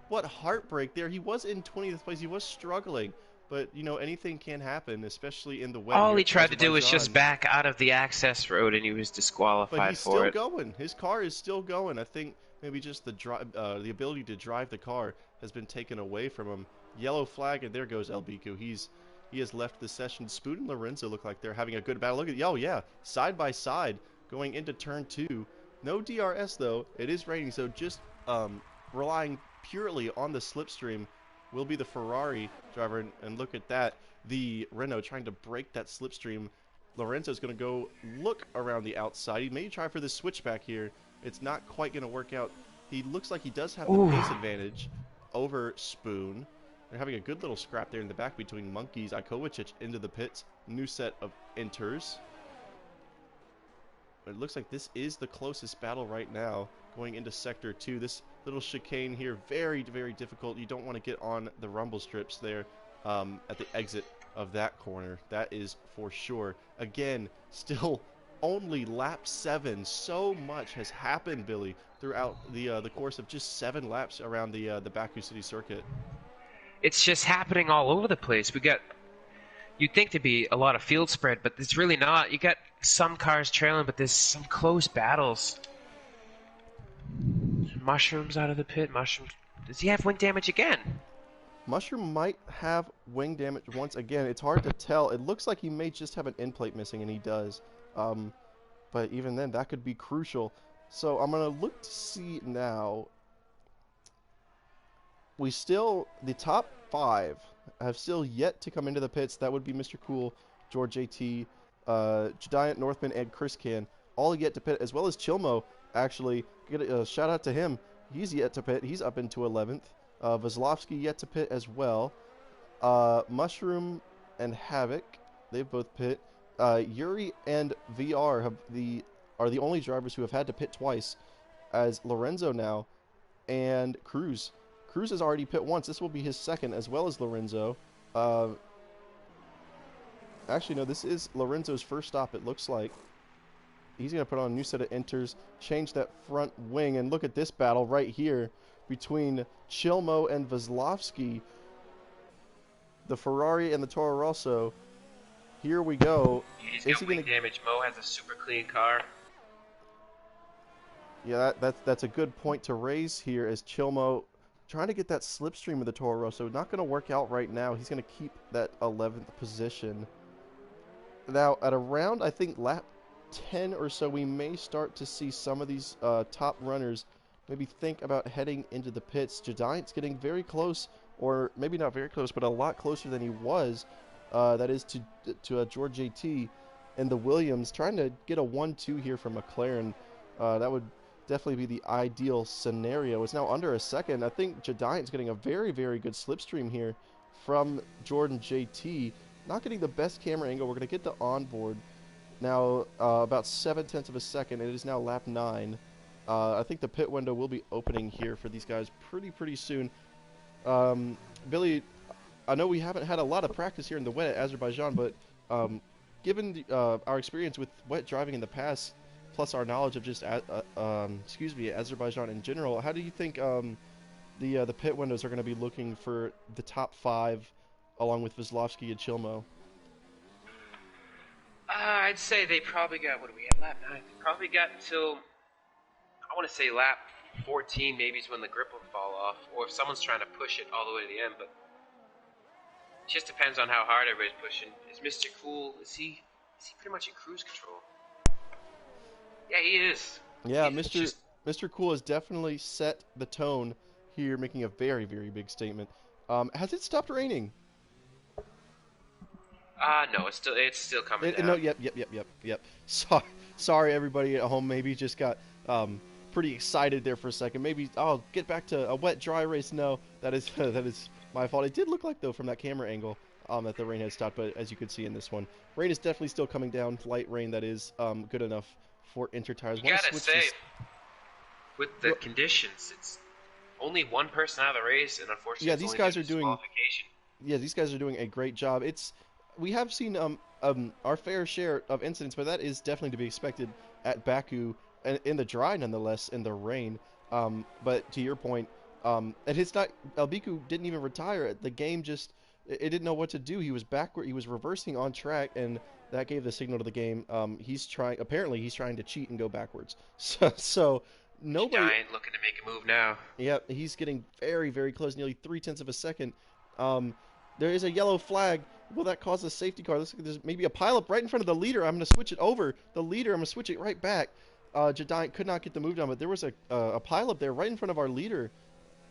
What heartbreak there. He was in 20th place. He was struggling. But, you know, anything can happen, especially in the wet.
All he tried to do was just back out of the access road, and he was disqualified for it.
But he's still going. His car is still going. I think maybe just the ability to drive the car has been taken away from him. Yellow flag, and there goes Elbiku. He has left the session. Spoon and Lorenzo look like they're having a good battle. Look at, oh yeah, side by side going into turn 2. No DRS though. It is raining, so just relying purely on the slipstream will be the Ferrari driver, and look at that, the Renault trying to break that slipstream. Lorenzo's going to go look around the outside. He may try for the switchback here. It's not quite going to work out. He looks like he does have the pace advantage. over Spoon. They're having a good little scrap there in the back between Monkeys. Ikovicic into the pits. New set of enters. It looks like this is the closest battle right now going into Sector 2. This little chicane here, very, very difficult. You don't want to get on the rumble strips there at the exit of that corner. That is for sure. Again, still only lap 7. So much has happened, Billy, throughout the course of just 7 laps around the Baku City circuit.
It's just happening all over the place. We got, you'd think to be a lot of field spread, but it's really not. You got some cars trailing, but there's some close battles. Mushrooms out of the pit. Mushroom. Does he have wind damage again?
Mushroom might have wing damage once again. It's hard to tell. It looks like he may just have an end plate missing, and he does. But even then, that could be crucial. So I'm going to look to see now. The top 5 have still yet to come into the pits. That would be Mr. Cool, George JT, Giant Northman, and Chris Can. All yet to pit, as well as Chilmo, actually. Get a shout out to him. He's yet to pit. He's up into 11th. Kozlovsky yet to pit as well. Mushroom and Havoc, they've both pit. Yuri and VR are the only drivers who have had to pit twice, as Lorenzo now, and Cruz. Cruz has already pit once. This will be his second, as well as Lorenzo. Actually, no, this is Lorenzo's first stop, it looks like. He's going to put on a new set of enters, change that front wing, and look at this battle right here between Chilmo and Kozlovsky. The Ferrari and the Toro Rosso. Here we go.
He's got wing damage. Mo has a super clean car.
Yeah, that's a good point to raise here, as Chilmo trying to get that slipstream of the Toro Rosso. Not going to work out right now. He's going to keep that 11th position. Now, at around, I think, lap 10 or so, we may start to see some of these top runners maybe think about heading into the pits. Jediant's getting very close, or maybe not very close, but a lot closer than he was. That is to George JT and the Williams, trying to get a 1-2 here from McLaren. That would definitely be the ideal scenario. It's now under a second. I think Jediant's getting a very, very good slipstream here from Jordan JT. Not getting the best camera angle. We're going to get the onboard. Now, about 7/10 of a second. It is now lap 9. I think the pit window will be opening here for these guys pretty soon. Billy, I know we haven't had a lot of practice here in the wet at Azerbaijan, but given our experience with wet driving in the past, plus our knowledge of just Azerbaijan in general, how do you think the pit windows are going to be looking for the top 5, along with Kozlovsky and Chilmo?
I'd say they probably got, what do we have, lap 9? They probably got until, I want to say lap 14 maybe is when the grip will fall off, or if someone's trying to push it all the way to the end, but it just depends on how hard everybody's pushing. Is Mr. Cool, is he pretty much in cruise control? Yeah, he is.
Yeah, Mr. Cool has definitely set the tone here, making a very, very big statement. Has it stopped raining?
No, it's still coming down.
No, yep. Sorry, everybody at home. Maybe just got pretty excited there for a second. Maybe I'll get back to a wet, dry race. No, that is my fault. It did look like, though, from that camera angle, that the rain had stopped. But as you could see in this one, rain is definitely still coming down. Light rain that is good enough for inter tires.
You gotta say, with the conditions, it's only one person out of the race, and unfortunately,
yeah, these guys are doing a great job. We have seen our fair share of incidents, but that is definitely to be expected at Baku, in the dry nonetheless, in the rain. But to your point, and it's not, Albiku didn't even retire. The game just, it didn't know what to do. He was backward, he was reversing on track, and that gave the signal to the game. Apparently he's trying to cheat and go backwards. So nobody...
Giant looking to make a move now.
Yeah, he's getting very, very close, nearly 0.3 of a second. There is a yellow flag. Will that cause a safety car? Looks like there's maybe a pileup right in front of the leader. I'm going to switch it over. The leader, I'm going to switch it right back. Jediant could not get the move done, but there was a pileup there right in front of our leader.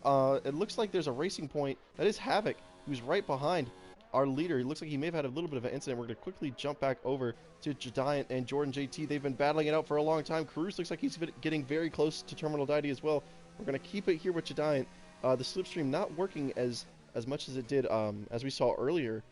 It looks like there's a racing point. That is Havoc, who's right behind our leader. It looks like he may have had a little bit of an incident. We're going to quickly jump back over to Jediant and Jordan JT. They've been battling it out for a long time. Cruz looks like he's getting very close to terminal 90 as well. We're going to keep it here with Jediant. The slipstream not working as much as it did as we saw earlier.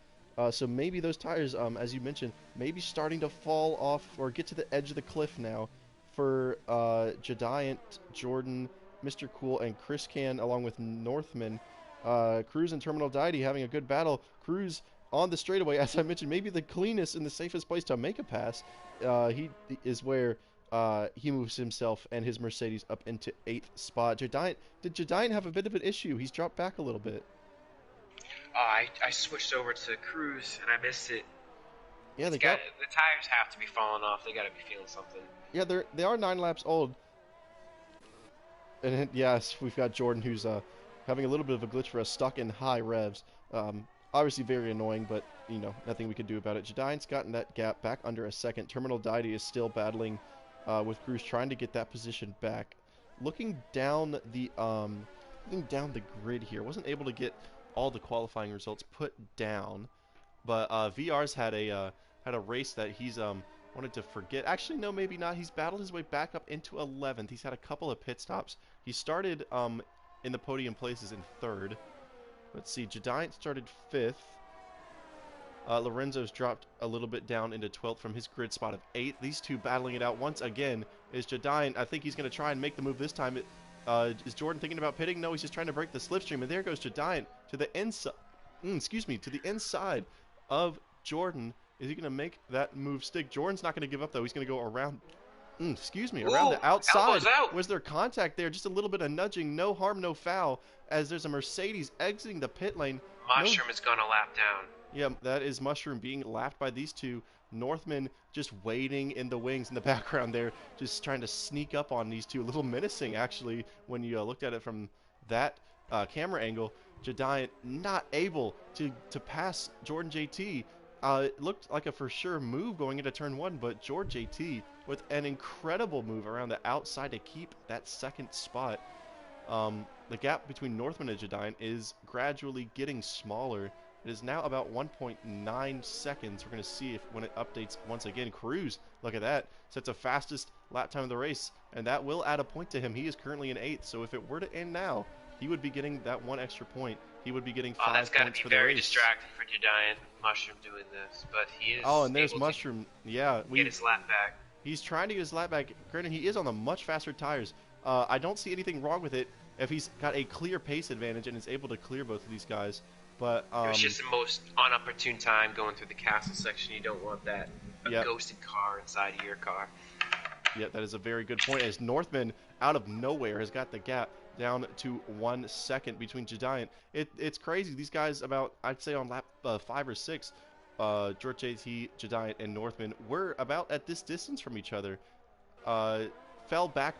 So maybe those tires, as you mentioned, maybe starting to fall off or get to the edge of the cliff now for Jadiant, Jordan, Mr. Cool, and Chris Can, along with Northman. Cruz and Terminal Deity having a good battle. Cruz on the straightaway, as I mentioned, maybe the cleanest and the safest place to make a pass. He is where he moves himself and his Mercedes up into 8th spot. Did Jadiant have a bit of an issue? He's dropped back a little bit.
I switched over to cruise and I missed it.
Yeah,
It's
they
got
got.
the tires have to be falling off. They got to be feeling something.
Yeah, they are 9 laps old. And yes, we've got Jordan who's having a little bit of a glitch for us, stuck in high revs. Obviously very annoying, but nothing we can do about it. Jadiant's gotten that gap back under a second. Terminal Deity is still battling with Cruz, trying to get that position back. Looking down the grid here, wasn't able to get all the qualifying results put down, but VR's had a race that he's wanted to forget. Actually, no, maybe not. He's battled his way back up into 11th. He's had a couple of pit stops. He started in the podium places in 3rd. Let's see. Jadiant started 5th. Lorenzo's dropped a little bit down into 12th from his grid spot of 8th. These two battling it out once again is Jadiant. I think he's going to try and make the move this time. Is Jordan thinking about pitting? No, he's just trying to break the slipstream. And there goes Jadiant to the inside. To the inside of Jordan. Is he going to make that move stick? Jordan's not going to give up, though. He's going to go around, around the outside.
Elbows out.
Was there contact there? Just a little bit of nudging. No harm, no foul, as there's a Mercedes exiting the pit lane.
Mushroom is going to lap down.
Yeah, that is Mushroom being lapped by these two. Northman just waiting in the wings in the background there, just trying to sneak up on these two. A little menacing, actually, when you looked at it from that camera angle. Jadiant not able to pass Jordan JT. It looked like a for sure move going into turn 1, but George JT with an incredible move around the outside to keep that second spot. The gap between Northman and Jadiant is gradually getting smaller. It is now about 1.9 seconds. We're going to see if when it updates once again. Cruz, look at that, sets a fastest lap time of the race, and that will add a point to him. He is currently in 8th, so if it were to end now, he would be getting that one extra point. He would be getting 5
that's got to
points
be
for the
very
race.
distracting for Jadiant Mushroom doing this, but he is.
Oh, and there's
able
Mushroom. Yeah,
to get his lap back.
He's trying to get his lap back. Granted, he is on the much faster tires. I don't see anything wrong with it if he's got a clear pace advantage and is able to clear both of these guys. But
it was just the most unopportune time going through the castle section. You don't want that ghosted car inside of your car.
Yeah, that is a very good point. As Northman, out of nowhere, has got the gap down to 1 second between Jadiant. It's crazy. These guys about, I'd say on lap 5 or 6, George JT, Jadiant, and Northman were about at this distance from each other. Fell back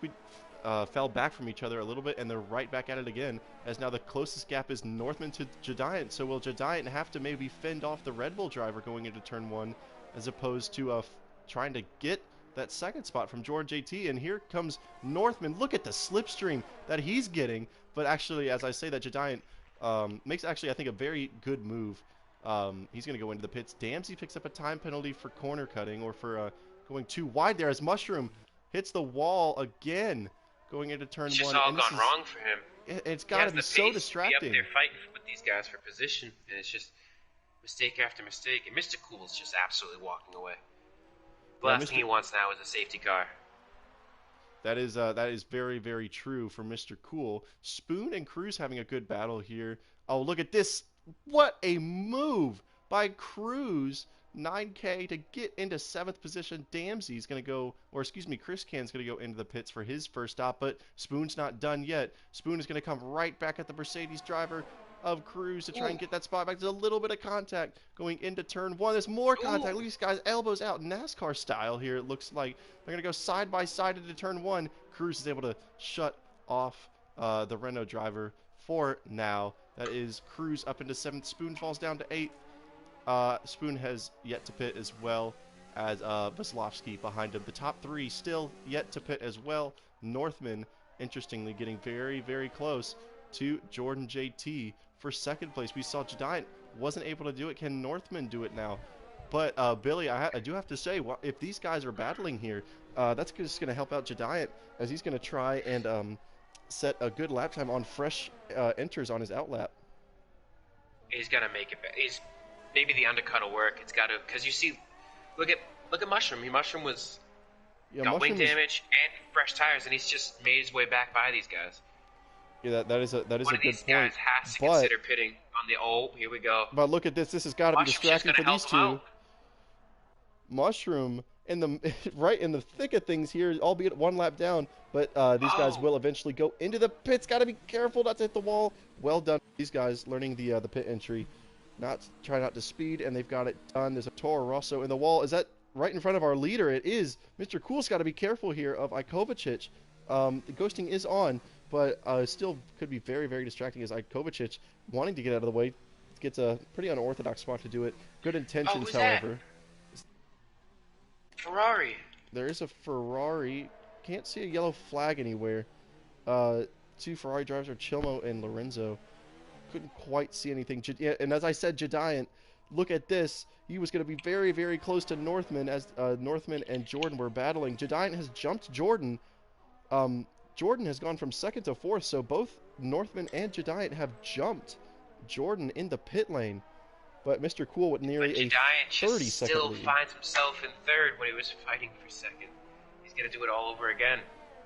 from each other a little bit, and they're right back at it again, as now the closest gap is Northman to Jadiant. So will Jadiant have to maybe fend off the Red Bull driver going into turn 1, as opposed to trying to get that second spot from George JT? And here comes Northman. Look at the slipstream that he's getting. But actually, as I say that, Jadiant makes actually, I think, a very good move. He's going to go into the pits. Damsey picks up a time penalty for corner cutting, or for going too wide there, as Mushroom hits the wall again going into turn 1.
It's just all gone wrong for him.
It's got to be so distracting.
Be up there fighting with these guys for position, and it's just mistake after mistake. And Mr. Cool's just absolutely walking away. The last thing he wants now is a safety car.
That is very, very true for Mr. Cool. Spoon and Cruz having a good battle here. Oh, look at this. What a move by Cruz. 9K to get into 7th position. Damsey's going to go, or excuse me, Chris Can's going to go into the pits for his first stop, but Spoon's not done yet. Spoon is going to come right back at the Mercedes driver of Cruz to try and get that spot back. There's a little bit of contact going into turn 1. There's more contact. Look at these guys, elbows out, NASCAR style here. It looks like they're going to go side by side into turn 1. Cruz is able to shut off the Renault driver for now. That is Cruz up into 7th. Spoon falls down to 8th. Spoon has yet to pit, as well as Veslovsky behind him. The top 3 still yet to pit as well. Northman, interestingly, getting very, very close to Jordan JT for 2nd place. We saw Jadiant wasn't able to do it. Can Northman do it now? But Billy, I do have to say, if these guys are battling here, that's just going to help out Jadiant, as he's going to try and set a good lap time on fresh enters on his outlap.
He's got to make it. He's maybe the undercut will work. It's got to because you see, look at Mushroom. Mushroom was
Yeah,
got wing
Mushroom is.
damage and fresh tires, and he's just made his way back by these guys.
Yeah, that is a
One of
good
these
point.
guys has to
But
consider pitting on the. Oh, here we go.
look at this. This has got to be
Mushroom's just
distracting
gonna
for
help
these
him
two.
out.
Mushroom in the right in the thick of things here, albeit one lap down. But these guys
Oh,
will eventually go into the pits. Got to be careful not to hit the wall. Well done, these guys learning the pit entry. Try not to speed, and they've got it done. There's a Toro Rosso in the wall. Is that right in front of our leader? It is. Mr. Cool's got to be careful here of Ikovacic. The ghosting is on, but still could be very, very distracting as Ikovacic, wanting to get out of the way, gets a pretty unorthodox spot to do it. Good intentions,
who's that?
however.
Ferrari.
There is a Ferrari. Can't see a yellow flag anywhere. Two Ferrari drivers are Chilmo and Lorenzo. Couldn't quite see anything. And as I said, Jediant, look at this. He was going to be very, very close to Northman as Northman and Jordan were battling. Jediant has jumped Jordan. Jordan has gone from second to fourth, so both Northman and Jediant have jumped Jordan in the pit lane. But Mr. Cool with nearly a 30-second
still
lead.
finds himself in third when he was fighting for second. He's gonna do it all over again.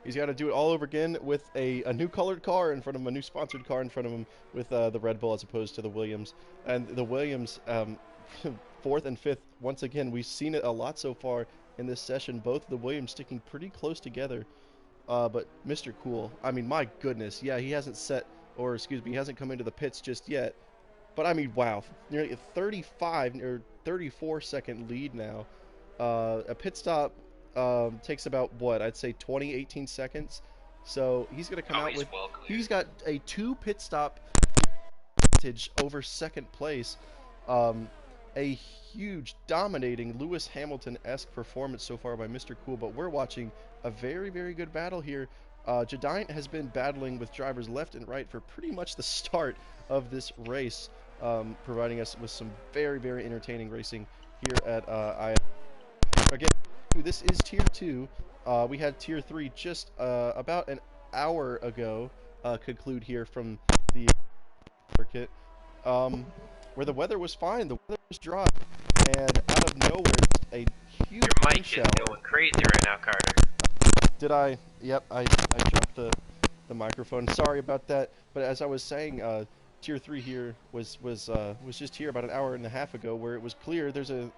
He's got to do it all over again with a new colored car in front of him, a new sponsored car in front of him with the Red Bull as opposed to the Williams. And the Williams, fourth and fifth, once again, we've seen it a lot so far in this session. Both the Williams sticking pretty close together. But Mr. Cool, I mean, my goodness, yeah, he hasn't he hasn't come into the pits just yet. But I mean, wow, nearly a 35 or 34-second lead now. A pit stop takes about what I'd say 18 seconds. So he's going to come out with. He's got a 2 pit stop advantage over second place. A huge, dominating Lewis Hamilton-esque performance so far by Mr. Cool. But we're watching a very, very good battle here. Jediant has been battling with drivers left and right for pretty much the start of this race, providing us with some very, very entertaining racing here at ISRL. Again, this is Tier 2. We had Tier 3 just about an hour ago conclude here from the circuit, where the weather was fine, the weather was dry, and out of nowhere, a huge
Your mic
shower.
is going crazy right now, Carter.
Did I? Yep, I dropped the microphone. Sorry about that. But as I was saying, Tier 3 here was just here about an hour and a half ago, where it was clear. There's a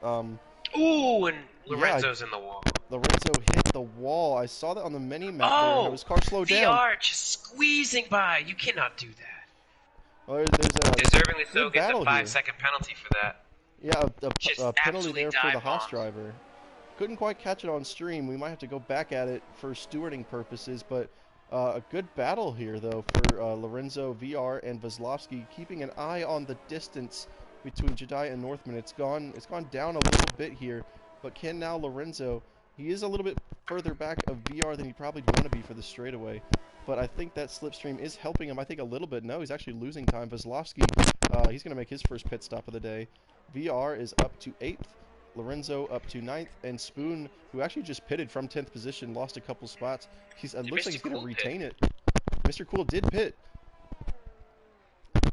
Ooh, and Lorenzo's in the wall.
Lorenzo hit the wall. I saw that on the mini map. There. His car slowed down.
VR just squeezing by. You cannot do that.
Well, there's a
Deservingly so
good
gets a
battle
5-second penalty for that.
Yeah,
Just
a penalty
absolutely
there for the Haas
dive-bombed.
driver. Couldn't quite catch it on stream. We might have to go back at it for stewarding purposes, but a good battle here, though, for Lorenzo, VR, and Veslovsky, keeping an eye on the distance between Jedi and Northman. It's gone down a little bit here, but can now Lorenzo, he is a little bit further back of VR than he probably want to be for the straightaway, but I think that slipstream is helping him, I think, a little bit. No, he's actually losing time. Veslovsky, he's going to make his first pit stop of the day. VR is up to 8th. Lorenzo up to 9th, and Spoon, who actually just pitted from 10th position, lost a couple spots. It looks like he's going to retain it. Mr. Cool did pit.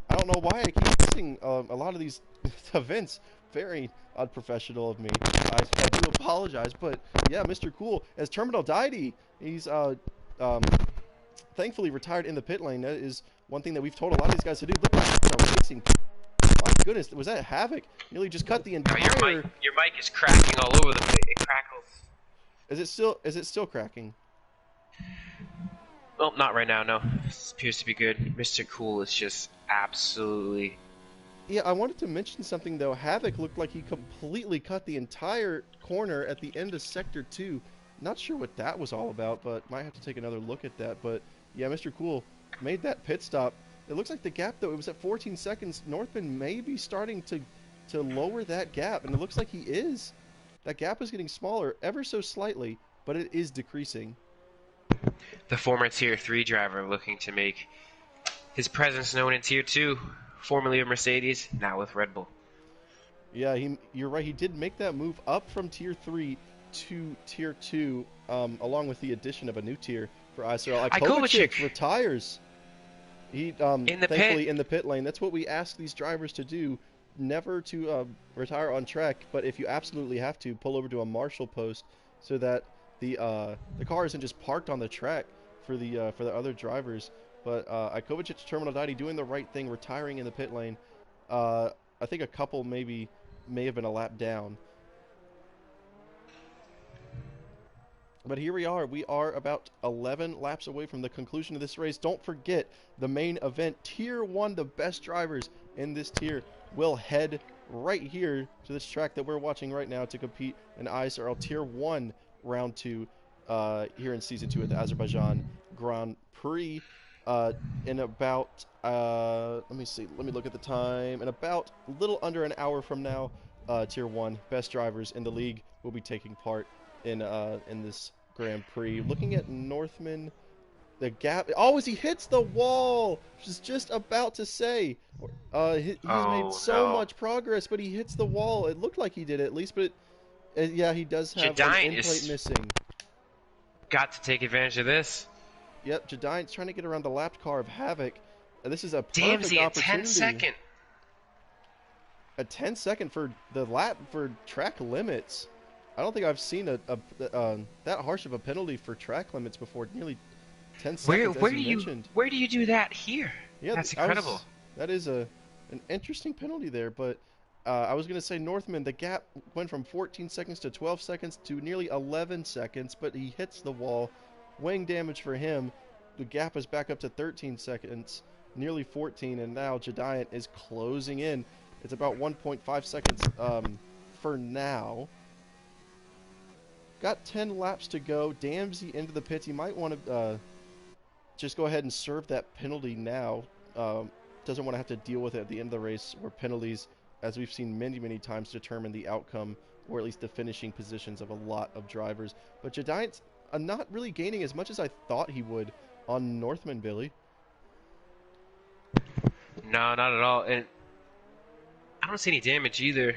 I don't know why I keep missing a lot of these events. Very unprofessional of me. I do apologize, but yeah, Mr. Cool, as Terminal Deity, he's thankfully retired in the pit lane. That is one thing that we've told a lot of these guys to do. Look at the racing. My goodness, was that Havoc? Nearly just cut the entire.
Your mic is cracking all over the place. It crackles.
Is it still cracking?
Well, not right now. No, this appears to be good. Mr. Cool is just absolutely.
Yeah, I wanted to mention something though. Havoc looked like he completely cut the entire corner at the end of Sector 2. Not sure what that was all about, but might have to take another look at that. But yeah, Mr. Cool made that pit stop. It looks like the gap, though, it was at 14 seconds. Northman may be starting to lower that gap, and it looks like he is. That gap is getting smaller ever so slightly, but it is decreasing.
The former Tier 3 driver looking to make his presence known in Tier 2, formerly of Mercedes, now with Red Bull.
Yeah, you're right. He did make that move up from Tier 3 to Tier 2, along with the addition of a new tier for ISRL.
Kovacic
Kovacic retires. He
in the
thankfully
pit.
in the pit lane. That's what we ask these drivers to do. Never to retire on track, but if you absolutely have to, pull over to a marshal post so that the car isn't just parked on the track for the other drivers. But Kovacic terminal died, doing the right thing, retiring in the pit lane. I think a couple may have been a lap down. But here we are. We are about 11 laps away from the conclusion of this race. Don't forget, the main event, Tier 1, the best drivers in this tier will head right here to this track that we're watching right now to compete in ISRL Tier 1 Round 2 here in Season 2 at the Azerbaijan Grand Prix in about, let me see, let me look at the time, in about a little under an hour from now, Tier 1 best drivers in the league will be taking part in this Grand Prix. Looking at Northman, the gap. Oh, as he hits the wall! Was just about to say. He's made
Oh
so
no.
much progress, but he hits the wall. It looked like he did at least, but yeah, he does have an
Jediant
end plate
is
missing.
got to take advantage of this.
Yep, Jediant's trying to get around the lapped car of Havoc. This is a perfect
Damsey at
opportunity.
10-second.
A 10-second for the lap for track limits. I don't think I've seen that harsh of a penalty for track limits before. Nearly 10 seconds, as you mentioned.
Where do you do that here?
Yeah,
that's incredible.
That is an interesting penalty there, but I was going to say Northman, the gap went from 14 seconds to 12 seconds to nearly 11 seconds, but he hits the wall. Weighing damage for him, the gap is back up to 13 seconds, nearly 14, and now Jediant is closing in. It's about 1.5 seconds for now. Got 10 laps to go. Damsey into the pits. He might want to just go ahead and serve that penalty now. Doesn't want to have to deal with it at the end of the race, where penalties, as we've seen many, many times, determine the outcome, or at least the finishing positions of a lot of drivers. But Jediant's not really gaining as much as I thought he would on Northman, Billy.
No, not at all. And I don't see any damage either.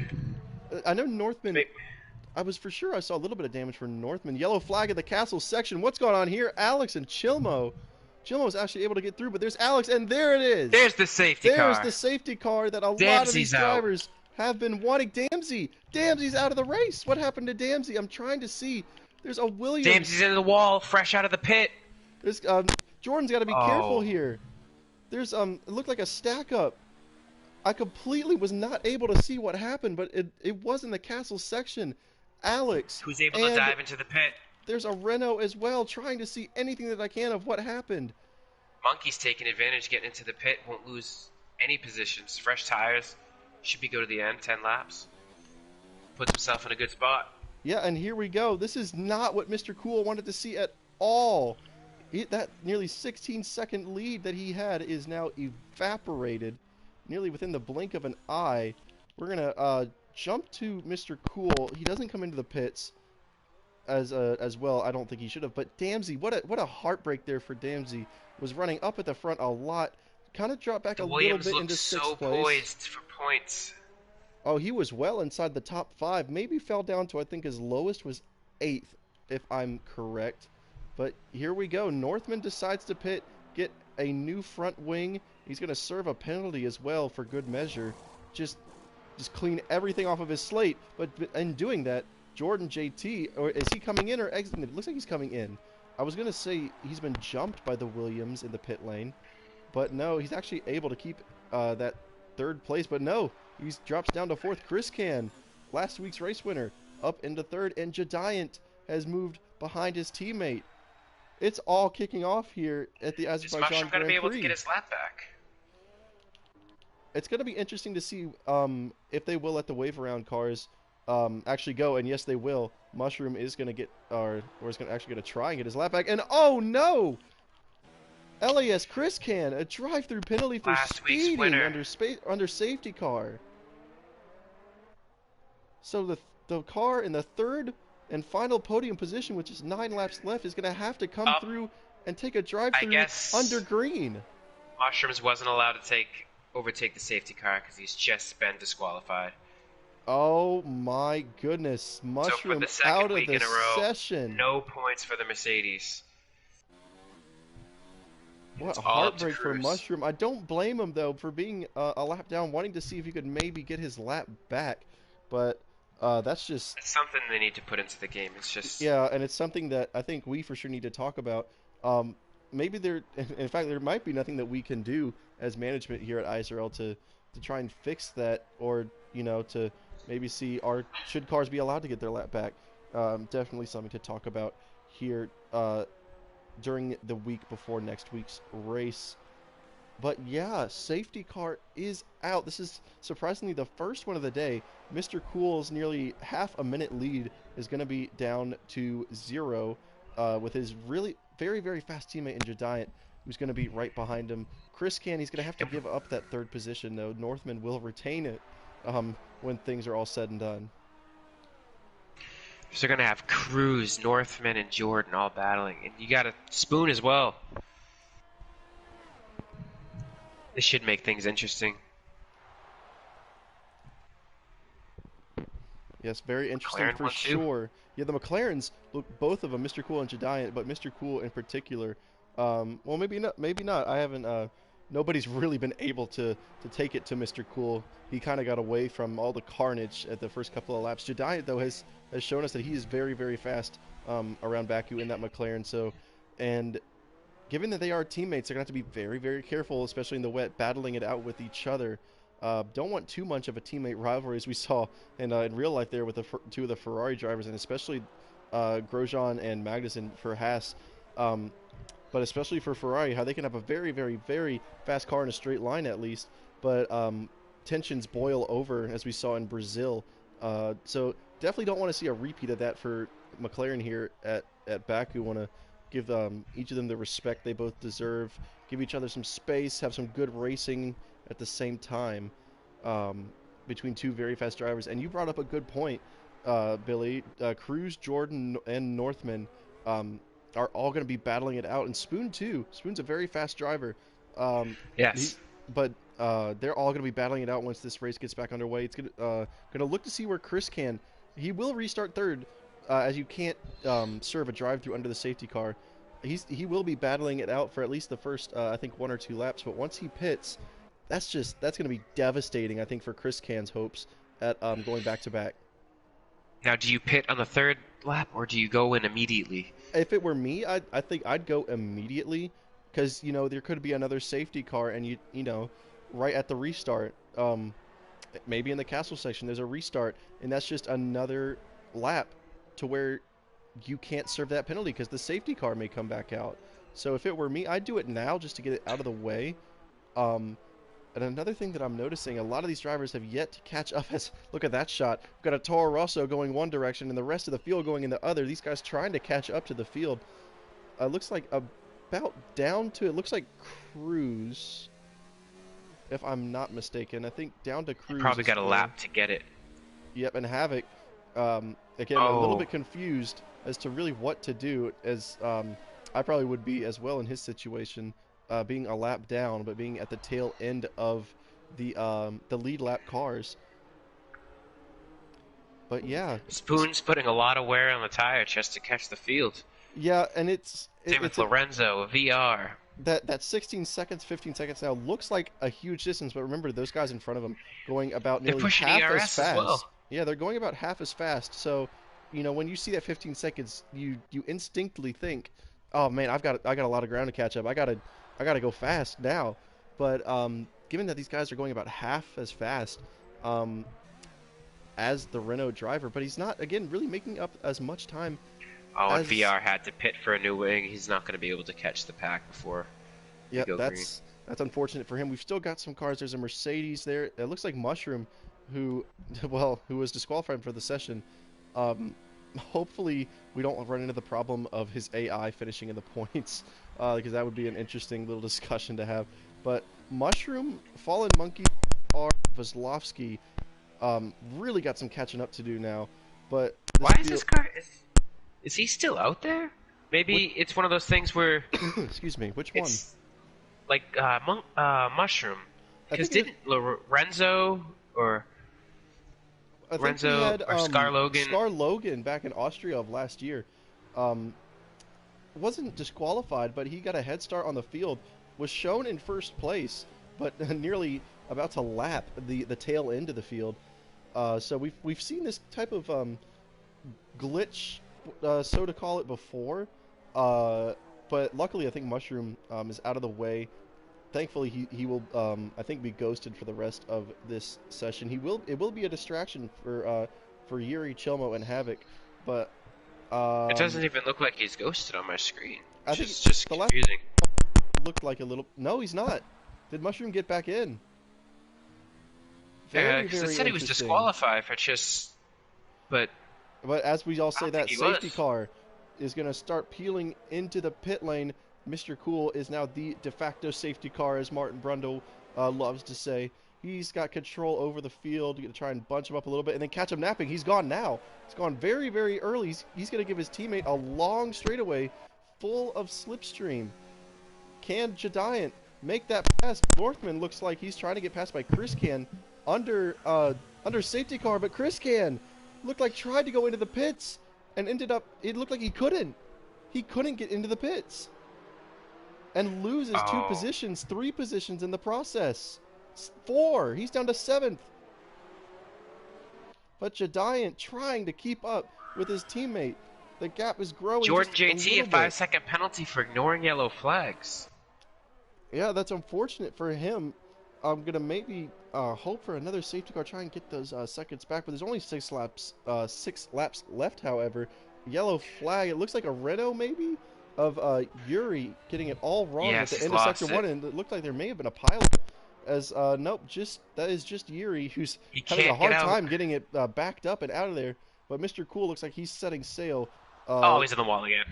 I know Northman... I was for sure I saw a little bit of damage for Northman. Yellow flag at the castle section. What's going on here? Alex and Chilmo. Chilmo was actually able to get through, but there's Alex, and there it is.
There's the safety car.
There's the safety car that a lot of these drivers have been wanting. Damsey's out of the race. What happened to Damsey? I'm trying to see. There's a Williams.
Damsey's into the wall, fresh out of the pit.
There's Jordan's got to be careful here. There's it looked like a stack up. I completely was not able to see what happened, but it was in the castle section. Alex,
who's able to dive into the pit.
There's a Renault as well, trying to see anything that I can of what happened.
Monkey's taking advantage, getting into the pit, won't lose any positions. Fresh tires, should be go to the end, 10 laps. Puts himself in a good spot.
Yeah, and here we go. This is not what Mr. Cool wanted to see at all. That nearly 16-second lead that he had is now evaporated, nearly within the blink of an eye. We're going to jump to Mr. Cool. He doesn't come into the pits as well. I don't think he should have. But Damsey, what a heartbreak there for Damsey. Was running up at the front a lot. Kind of dropped back a little bit into 6th place.
Poised for points.
Oh, he was well inside the top 5. Maybe fell down to, I think his lowest was 8th, if I'm correct. But here we go. Northman decides to pit, get a new front wing. He's going to serve a penalty as well for good measure. Just clean everything off of his slate. But in doing that, Jordan JT, or is he coming in or exiting? It looks like he's coming in. I was going to say he's been jumped by the Williams in the pit lane. But no, he's actually able to keep that 3rd place. But no, he drops down to 4th. Chris Can, last week's race winner, up into 3rd. And Jediant has moved behind his teammate. It's all kicking off here at the Azerbaijan Grand Prix. Is Mushroom going to be able to
get his lap back?
It's going to be interesting to see if they will let the wave around cars actually go, and yes, they will. Mushroom is going to get, or is going to actually going to try and get his lap back, and oh no! LAS Chris Can, a drive-through penalty for speeding under safety car. So the car in the 3rd and final podium position, which is 9 laps left, is going to have to come through and take a drive-through under green.
Mushrooms wasn't allowed to overtake the safety car because he's just been disqualified.
Oh my goodness. Mushroom out of the session.
No points for the Mercedes.
What
It's
a
all up to
heartbreak for
Cruz.
Mushroom. I don't blame him, though, for being a lap down, wanting to see if he could maybe get his lap back. But that's just,
It's something they need to put into the game. It's just
yeah, and it's something that I think we for sure need to talk about. Maybe there, in fact, there might be nothing that we can do as management here at ISRL to try and fix that, or to maybe see should cars be allowed to get their lap back. Definitely something to talk about here during the week before next week's race. But yeah, safety car is out. This is surprisingly the first one of the day. Mr. Cool's nearly half a minute lead is going to be down to 0 with his really very, very fast teammate in Jediant, who's going to be right behind him. Chris Can, he's going to have to give up that third position, though. Northman will retain it when things are all said and done.
they're gonna have Cruz, Northman, and Jordan all battling, and you got a Spoon as well. This should make things interesting.
Yes, very interesting
McLaren
for
won too.
sure. Yeah, the McLarens, look, both of them, Mr. Cool and Jediant, but Mr. Cool in particular. Well, maybe not. Maybe not. I haven't. Nobody's really been able to take it to Mr. Cool. He kind of got away from all the carnage at the first couple of laps. Jediant, though, has shown us that he is very, very fast around Baku in that McLaren. So, and given that they are teammates, they're going to have to be very, very careful, especially in the wet, battling it out with each other. Don't want too much of a teammate rivalry as we saw in real life there with two of the Ferrari drivers, and especially Grosjean and Magnussen for Haas. But especially for Ferrari, how they can have a very, very, very fast car in a straight line at least, but tensions boil over as we saw in Brazil. So definitely don't want to see a repeat of that for McLaren here at Baku. Want to give each of them the respect they both deserve, give each other some space, have some good racing at the same time between two very fast drivers. And you brought up a good point, Billy. Cruz, Jordan, and Northman are all going to be battling it out, and Spoon too. Spoon's a very fast driver.
Yes.
But they're all going to be battling it out once this race gets back underway. It's going to look to see where Chris can. He will restart third, as you can't serve a drive-through under the safety car. He will be battling it out for at least the first, I think, 1 or 2 laps. But once he pits, that's going to be devastating, I think, for Chris Can's hopes at going back to back.
Now, do you pit on the third lap, or do you go in immediately?
If it were me, I think I'd go immediately, because there could be another safety car, and right at the restart, maybe in the castle section, there's a restart, and that's just another lap to where you can't serve that penalty because the safety car may come back out. So if it were me, I'd do it now just to get it out of the way. And another thing that I'm noticing, a lot of these drivers have yet to catch up. Look at that shot. We've got a Toro Rosso going one direction and the rest of the field going in the other. These guys trying to catch up to the field. Looks like about down to, it looks like Cruz, if I'm not mistaken. I think down to Cruz.
Probably got a lap to get it.
Yep, and Havoc, again, a little bit confused as to really what to do, as I probably would be as well in his situation. Being a lap down, but being at the tail end of the lead lap cars. But yeah,
Spoon's putting a lot of wear on the tire just to catch the field.
Yeah, and
Same with Lorenzo, VR.
That 16 seconds, 15 seconds now looks like a huge distance, but remember those guys in front of them going about nearly half
ERS
as fast.
as well.
Yeah, they're going about half as fast. So, when you see that 15 seconds, you instinctively think, "Oh man, I got a lot of ground to catch up. I gotta go fast now." But given that these guys are going about half as fast as the Renault driver, but he's not, again, really making up as much time.
And VR had to pit for a new wing. He's not going to be able to catch the pack before.
Yeah, that's unfortunate for him. We've still got some cars. There's a Mercedes there. It looks like Mushroom, who was disqualified for the session. Hopefully we don't run into the problem of his AI finishing in the points, because that would be an interesting little discussion to have. But Mushroom, Fallen Monkey, or Veslovsky really got some catching up to do now. But
why is this car? Is he still out there? Maybe it's one of those things where.
Excuse me. Which one?
Like Mushroom. Because didn't Lorenzo or Scar Logan?
Scar Logan back in Austria of last year wasn't disqualified, but he got a head start on the field was shown in first place, but nearly about to lap the tail end of the field. So we've seen this type of glitch, so to call it, before. Uh, but luckily, I think Mushroom is out of the way. Thankfully, he will I think be ghosted for the rest of this session. It will be a distraction for Yuri, Chilmo, and Havoc, but
It
um,
doesn't even look like he's ghosted on my screen,
I
which
think
is just
the last
confusing.
looked like a little. No, he's not. Did Mushroom get back in?
Yeah,
Very,
because it
very
said he was
interesting.
disqualified for just, but
But as we all
I
say,
don't think
that
he
safety
was.
car is going to start peeling into the pit lane. Mr. Cool is now the de facto safety car, as Martin Brundle loves to say. He's got control over the field. Going to try and bunch him up a little bit and then catch him napping. He's gone now. He's gone very, very early. He's going to give his teammate a long straightaway full of slipstream. Can Jadiant make that pass? Northman looks like he's trying to get past by Chris Can under safety car, but Chris Can looked like tried to go into the pits and ended up. It looked like he couldn't. He couldn't get into the pits and loses
Oh,
3 positions in the process. 4. He's down to 7th. But Jadiant trying to keep up with his teammate. The gap is growing
Jordan
just a
JT, a
little bit.
5-second penalty for ignoring yellow flags.
Yeah, that's unfortunate for him. I'm gonna maybe hope for another safety car, try and get those seconds back. But there's only 6 laps left. However, yellow flag. It looks like a Renault maybe of Yuri getting it all wrong at
Yes,
the
he's
end of sector
lost it.
one, and it looked like there may have been a pilot. As nope, just that is just Yuri who's
He
having a
can't get
hard
out.
time getting it backed up and out of there. But Mr. Cool looks like he's setting sail.
Oh, he's on the wall again.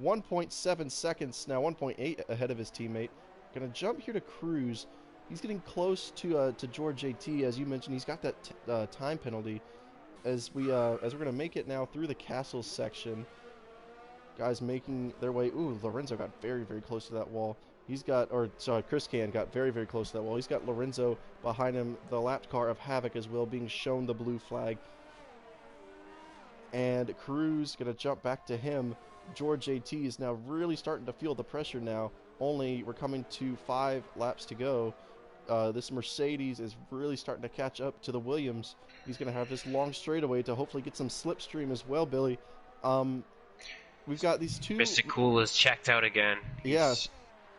1.7 seconds now, 1.8 ahead of his teammate. Gonna jump here to Cruz. He's getting close to George JT, as you mentioned. He's got that time penalty. As we're gonna make it now through the castle section, guys making their way. Ooh, Lorenzo got very, very close to that wall. He's got, or sorry, Chris Can got very, very close to that wall. He's got Lorenzo behind him, the lapped car of Havoc as well, being shown the blue flag. And Cruz gonna jump back to him. George JT is now really starting to feel the pressure now. Only we're coming to 5 laps to go. This Mercedes is really starting to catch up to the Williams. He's going to have this long straightaway to hopefully get some slipstream as well, Billy. Um, we've got these two.
Mr. Cool is checked out again.
Yeah,
He's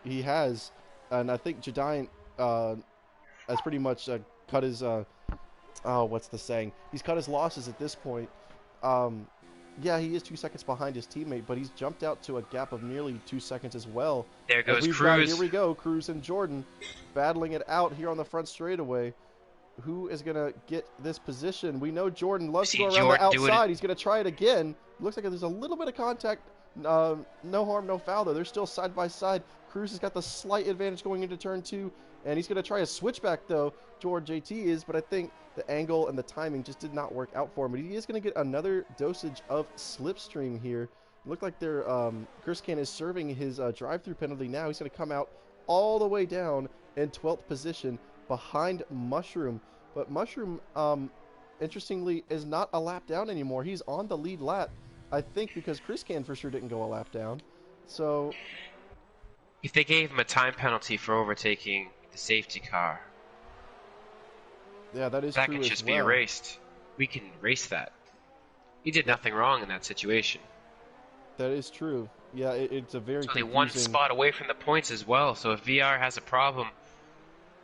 he has. And I think Jadiant has pretty much cut his. Oh, what's the saying? He's cut his losses at this point. Um, yeah, he is 2 seconds behind his teammate, but he's jumped out to a gap of nearly 2 seconds as well.
there
As
goes
we've got, here
Cruz.
we go, Cruz and Jordan battling it out here on the front straightaway. Who is going to get this position? We know Jordan loves to
See
go around the
Jordan do it.
outside. He's going to try it again. Looks like there's a little bit of contact. No harm, no foul, though. They're still side by side. Cruz has got the slight advantage going into turn 2, and he's going to try a switchback, though. George JT is, but I think the angle and the timing just did not work out for him. But he is going to get another dosage of slipstream here. It looked like Chris Can is serving his drive-through penalty now. He's going to come out all the way down in 12th position behind Mushroom. But Mushroom, interestingly, is not a lap down anymore. He's on the lead lap, I think, because Chris Can for sure didn't go a lap down. So,
If they gave him a time penalty for overtaking the safety car,
yeah, that is
that
true
could
as
just be
well.
erased. We can erase that. He did nothing wrong in that situation.
That is true. Yeah, it's a very
It's only one
confusing.
spot away from the points as well, so if VR has a problem,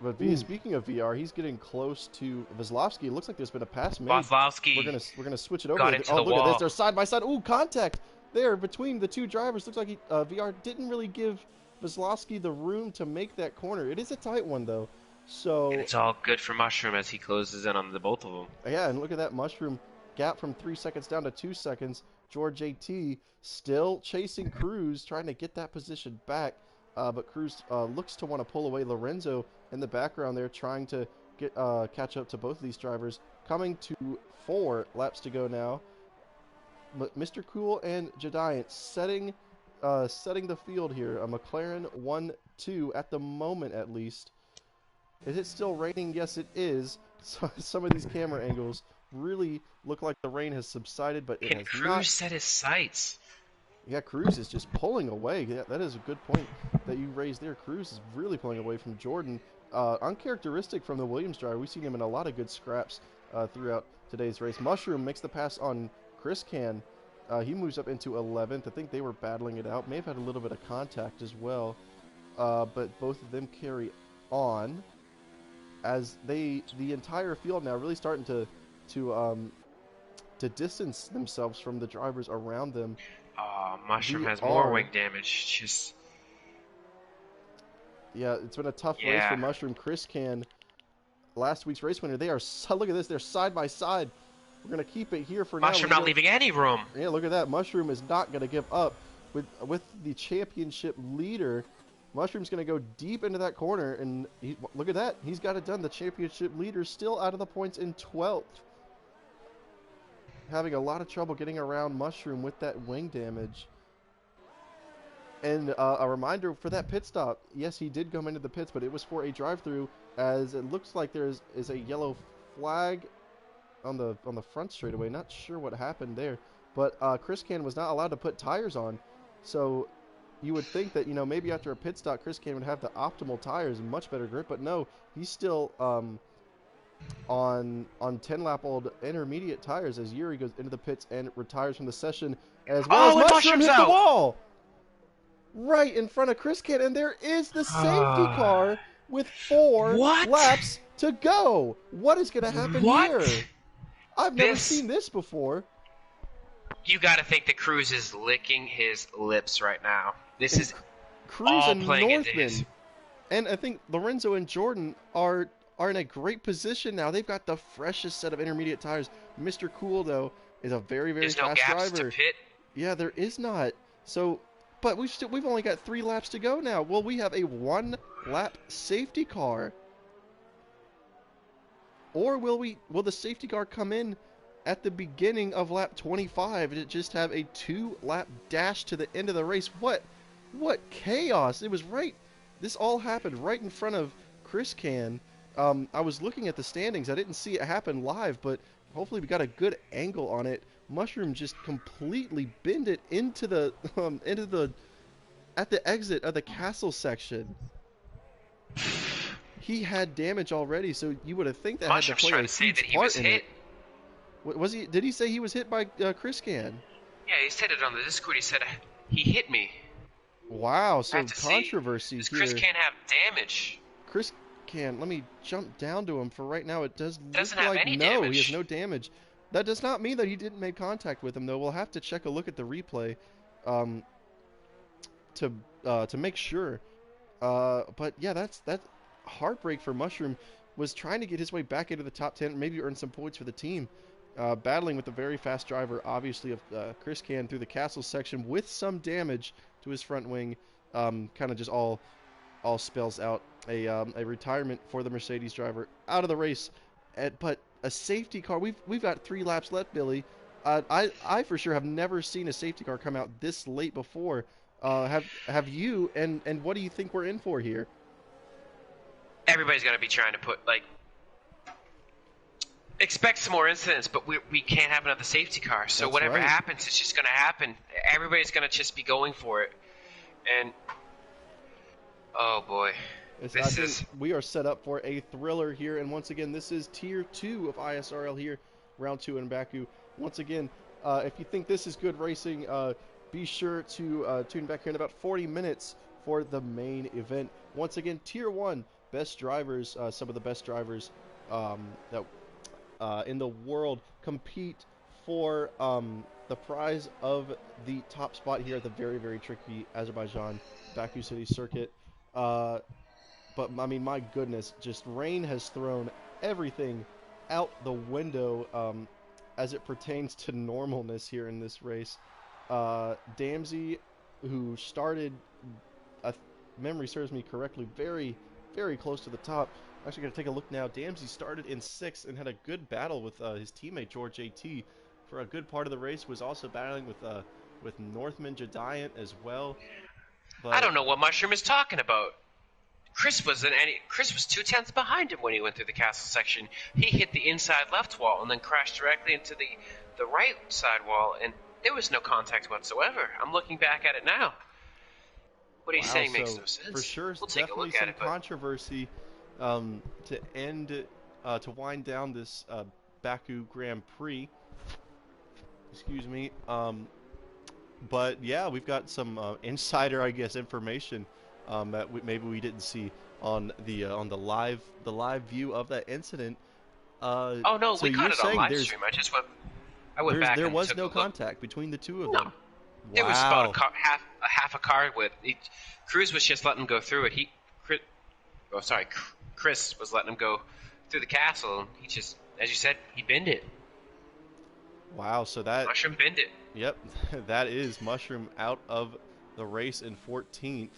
But
ooh,
speaking of VR, he's getting close to Vezlovsky. It looks like there's been a pass made.
Kozlowski
We're gonna switch it over.
got
There.
into
Oh,
the
look at this!
wall.
They're side by side. Ooh, contact there between the two drivers. Looks like VR didn't really give Vezlovsky the room to make that corner. It is a tight one though. So
And it's all good for Mushroom as he closes in on the both of them.
yeah, and look at that Mushroom gap from 3 seconds down to 2 seconds. George JT still chasing Cruz, trying to get that position back. But Cruz looks to want to pull away. Lorenzo in the background there, trying to get catch up to both of these drivers. Coming to 4 laps to go now. But Mr. Cool and Jadiant setting the field here. A McLaren 1-2 at the moment, at least. Is it still raining? Yes, it is. So, some of these camera angles really look like the rain has subsided, but it
Can
has
Cruz
not.
set his sights?
Yeah, Cruz is just pulling away. Yeah, that is a good point that you raised there. Cruz is really pulling away from Jordan. Uncharacteristic from the Williams driver. We've seen him in a lot of good scraps throughout today's race. Mushroom makes the pass on Chris Can. He moves up into 11th. I think they were battling it out. May have had a little bit of contact as well. But both of them carry on as the entire field now really starting to distance themselves from the drivers around them.
Mushroom has more wing damage. Just
yeah, it's been a tough race for Mushroom. Chris Can, last week's race winner. They are look at this. They're side by side. We're gonna keep it here for now.
Mushroom not leaving any room.
Yeah, look at that. Mushroom is not gonna give up with the championship leader. Mushroom's gonna go deep into that corner, and look at that. He's got it done. The championship leader still out of the points in 12th. Having a lot of trouble getting around Mushroom with that wing damage. And a reminder for that pit stop. Yes, he did come into the pits, but it was for a drive-through, as it looks like there is a yellow flag on the front straightaway. Not sure what happened there, but Chris Can was not allowed to put tires on. So you would think that, maybe after a pit stop, Chris Can would have the optimal tires and much better grip, but no, he's still on 10-lap-old intermediate tires as Yuri goes into the pits and retires from the session, as well as Mushroom hit the wall right in front of Chris Can, and there is the safety car with 4 laps to go. What is going to happen here? I've never seen this before.
You got to think that Cruz is licking his lips right now. This is
Cruz
all
and
playing into
Northman.
his...
And I think Lorenzo and Jordan are in a great position now. They've got the freshest set of intermediate tires. Mr. Cool, though, is a very, very fast driver.
There's no gaps to pit.
Yeah, there is not. So, but we've only got 3 laps to go now. Will we have a 1-lap safety car? Or will the safety car come in at the beginning of lap 25 to just have a 2-lap dash to the end of the race? What chaos. It was right. This all happened right in front of Chris Can. I was looking at the standings. I didn't see it happen live, but hopefully we got a good angle on it. Mushroom just completely binned it into the at the exit of the castle section. He had damage already, so you would have think that
Mushrooms
had to play a huge part in it. Was he? Did he say he was hit by Chris Can?
Yeah, he said it on the Discord. He said he hit me.
Wow, so controversy here.
Chris can't have damage.
Chris Can. Let me jump down to him for right now. It doesn't
look
like
any
no,
damage.
He has no damage. That does not mean that he didn't make contact with him, though. We'll have to check a look at the replay to make sure. But yeah, that's heartbreak for Mushroom. Was trying to get his way back into the top 10, maybe earn some points for the team. Battling with a very fast driver, obviously, of Chris Can through the castle section with some damage to his front wing. Kind of just all spells out a retirement for the Mercedes driver out of the race. But a safety car, we've got 3 laps left, Billy. I for sure have never seen a safety car come out this late before. Have you? And what do you think we're in for here?
Everybody's gonna be trying to expect some more incidents, but we can't have another safety car. So whatever happens, it's just gonna happen. Everybody's gonna just be going for it. And oh boy.
We are set up for a thriller here, and once again, this is Tier 2 of ISRL here, Round 2 in Baku. Once again, if you think this is good racing, be sure to tune back here in about 40 minutes for the main event. Once again, Tier 1, best drivers, some of the best drivers that in the world compete for the prize of the top spot here at the very, very tricky Azerbaijan Baku City circuit. But, I mean, my goodness, just rain has thrown everything out the window as it pertains to normalness here in this race. Damsey, who started, if memory serves me correctly, very, very close to the top. Actually, going to take a look now. Damsey started in 6th and had a good battle with his teammate, George A.T. For a good part of the race, was also battling with Northman Jediant as well. But
I don't know what Mushroom is talking about. Chris was 2/10 behind him when he went through the castle section. He hit the inside left wall and then crashed directly into the right side wall. And There was no contact whatsoever. I'm looking back at it now. What he's
Wow,
saying makes
so
no
for
sense.
sure,
We'll take a
definitely
look at
some
it, but
controversy to end, to wind down this Baku Grand Prix. Excuse me. But yeah, we've got some insider, I guess, information that maybe we didn't see on the live view of that incident.
oh no,
So
we caught
you're
it on
saying
live stream. I went back
there
and
was
took a
no
look.
contact between the two of
No,
them.
there was about
Wow.
half a car width. Cruz was just letting him go through it. Chris was letting him go through the castle. He just, as you said, he binned it.
Wow. So that
Mushroom binned it.
yep, that is Mushroom out of the race in 14th.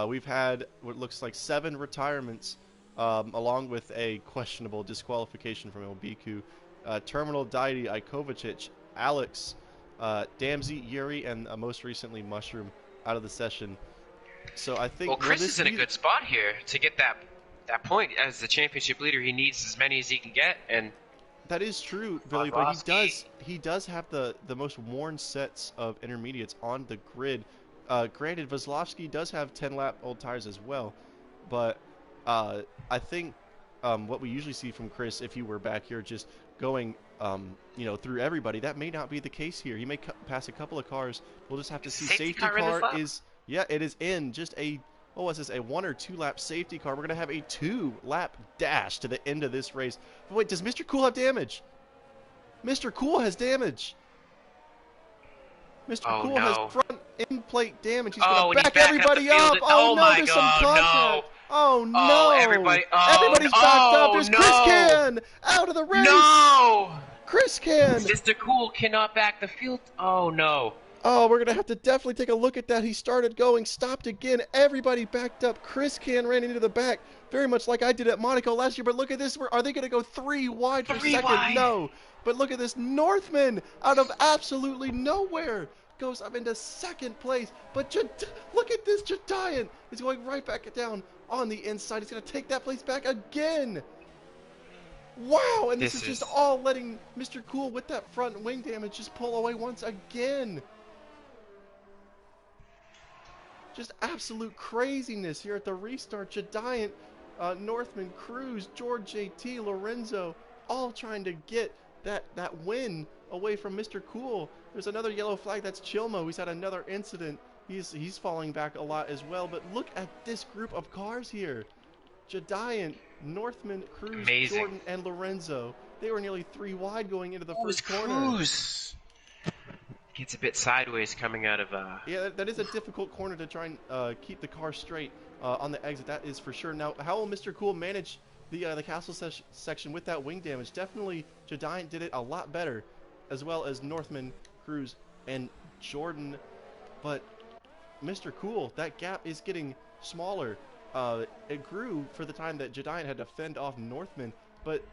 We've had what looks like 7 retirements, along with a questionable disqualification from Ilbiku. Terminal Deity, Ikovacic, Alex, Damsey, Yuri, and most recently Mushroom out of the session. So I
Well,
think
Chris is in a good spot here to get that point as the championship leader. He needs as many as he can get, and
that is true, Billy, but
Kozlowski.
he does have the most worn sets of intermediates on the grid. Granted, Kozlowski does have 10-lap old tires as well, but I think what we usually see from Chris, if you were back here just going through everybody, that may not be the case here. He may pass a couple of cars. We'll just have to see.
Safety
Safety
car in this
car
lap?
is, yeah, it is in just a, what was this, a 1 or 2 lap safety car. We're going to have a 2-lap dash to the end of this race. But wait, does Mr. Cool have damage? Mr. Cool has damage. Mr.
Oh
Cool has
no.
front end plate damage. He's going
Oh,
to
and he's
back
back up the
everybody
field.
up. Oh
Oh
no,
my
there's some
God, no.
contact. Oh
Oh,
no.
everybody. Oh,
Everybody's backed up. There's Chris
no.
Can out of the race.
No.
Chris Can.
Mr. Cool cannot back the field. Oh no.
Oh, we're going to have to definitely take a look at that. He started going, stopped again. Everybody backed up. Chris Can ran into the back, very much like I did at Monaco last year. But look at this. Are they going to go 3 wide for
Three
second?
wide.
No. But look at this. Northman, out of absolutely nowhere, goes up into second place. But look at this. Giant is going right back down on the inside. He's going to take that place back again. Wow, and this is just all letting Mr. Cool with that front wing damage just pull away once again. Just absolute craziness here at the restart. Giant, Northman, Cruz, George JT, Lorenzo, all trying to get that win away from Mr. Cool. There's another yellow flag. That's Chilmo. He's had another incident. He's falling back a lot as well. But look at this group of cars here. Giant, Northman, Cruz,
Amazing.
Jordan, and Lorenzo. They were nearly 3 wide going into the first corner.
Cruz gets a bit sideways coming out of.
Yeah, that is a difficult corner to try and keep the car straight on the exit. That is for sure. Now, how will Mr. Cool manage the castle section with that wing damage? Definitely, Giant did it a lot better, as well as Northman, Cruz, and Jordan. But Mr. Cool, that gap is getting smaller. It grew for the time that Giant had to fend off Northman, but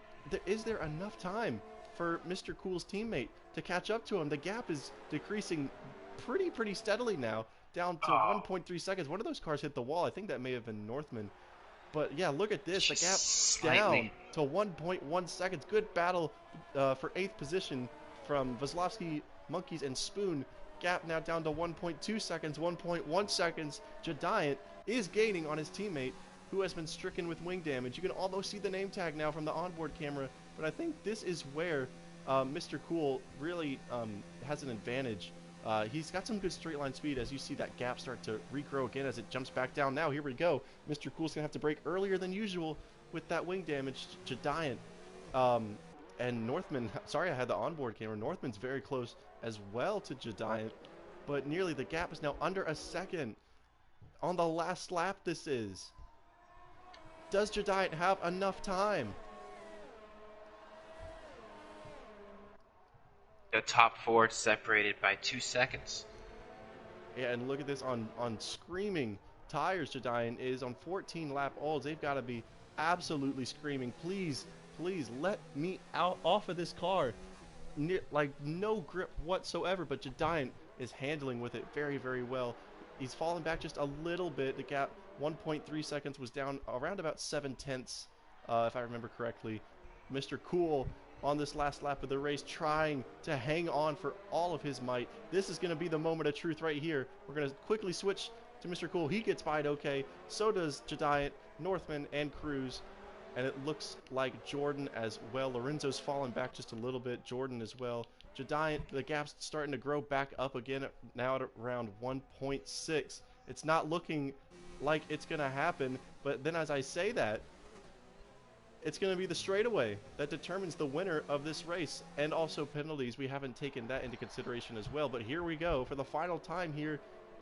is there enough time for Mr. Cool's teammate to catch up to him? The gap is decreasing pretty steadily now, down to 1.3 seconds. One of those cars hit the wall. I think that may have been Northman. But yeah, look at this. The gap down to 1.1 seconds. Good battle for 8th position from Kozlowski, Monkeys, and Spoon. Gap now down to 1.2 seconds, 1.1 seconds. Giant is gaining on his teammate, who has been stricken with wing damage. You can almost see the name tag now from the onboard camera, but I think this is where Mr. Cool really has an advantage. He's got some good straight line speed as you see that gap start to regrow again as it jumps back down. Now, here we go. Mr. Cool's going to have to brake earlier than usual with that wing damage to Giant. And Northman, sorry I had the onboard camera. Northman's very close as well to Giant, but nearly the gap is now under a second. On the last lap this is. Does Giant have enough time?
The top 4 separated by 2 seconds.
Yeah, and look at this on screaming tires. Giant is on 14 lap olds. They've got to be absolutely screaming, please let me out off of this car. Like no grip whatsoever, but Giant is handling with it very well. He's fallen back just a little bit. The gap 1.3 seconds was down around about 7/10, if I remember correctly. Mr. Cool on this last lap of the race, trying to hang on for all of his might. This is going to be the moment of truth right here. We're going to quickly switch to Mr. Cool. He gets by okay. So does Jediant, Northman, and Cruz. And it looks like Jordan as well. Lorenzo's fallen back just a little bit. Jordan as well. Jediant, the gap's starting to grow back up again, now at around 1.6. It's not looking like it's going to happen, but then as I say that, it's going to be the straightaway that determines the winner of this race, and also penalties. We haven't taken that into consideration as well, but here we go for the final time here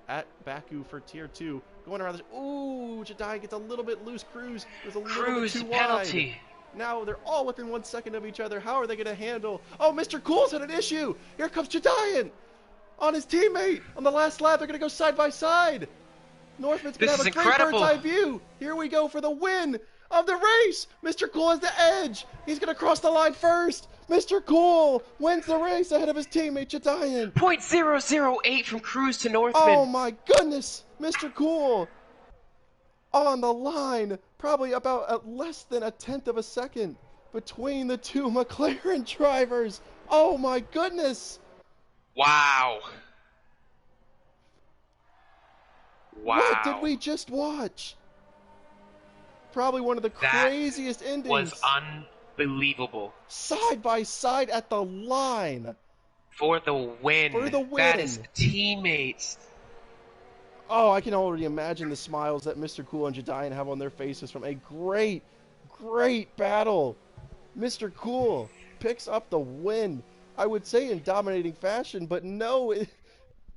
at Baku for Tier 2. Going around this. Ooh, Jedi gets a little bit loose. Cruz was a little bit too
penalty.
wide. Now they're all within 1 second of each other. How are they going to handle? Oh, Mr. Cool's had an issue. Here comes Jedian on his teammate. On the last lap, they're going to go side by side. Northman's going to have a great bird's eye view. Here we go for the win of the race. Mr. Cool has the edge. He's going to cross the line first. Mr. Cool wins the race ahead of his teammate, Jedian.
0.008 from Cruz to Northman.
Oh my goodness. Mr. Cool on the line. Probably about less than a tenth of a second between the two McLaren drivers. Oh my goodness.
Wow. Wow.
What did we just watch? Probably one of the craziest endings.
Was unbelievable.
Side by side at the line.
For the win.
For the win.
That is teammates.
Oh, I can already imagine the smiles that Mr. Cool and Jedian have on their faces from a great, great battle. Mr. Cool picks up the win. I would say in dominating fashion, but no,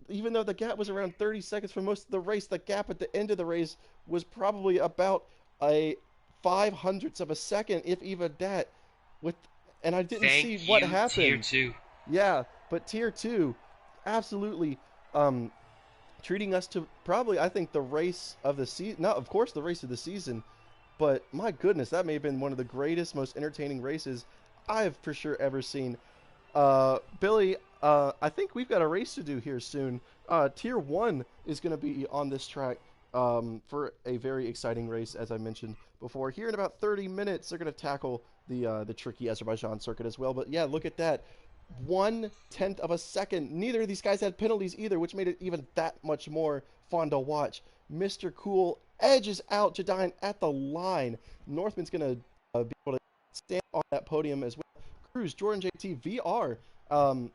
even though the gap was around 30 seconds for most of the race, the gap at the end of the race was probably about a 0.05 of a second, if even that. And I didn't see what happened.
Tier 2.
Yeah, but Tier 2, absolutely treating us to probably, I think, the race of the season. Not, of course, the race of the season, but my goodness, that may have been one of the greatest, most entertaining races I've for sure ever seen. Billy, I think we've got a race to do here soon. Tier 1 is going to be on this track for a very exciting race, as I mentioned before. Here in about 30 minutes, they're going to tackle the tricky Azerbaijan circuit as well. But yeah, look at that. 1/10 of a second. Neither of these guys had penalties either, which made it even that much more fun to watch. Mr. Cool edges out Jedian at the line. Northman's going to be able to stand on that podium as well. Cruz, Jordan JT, VR,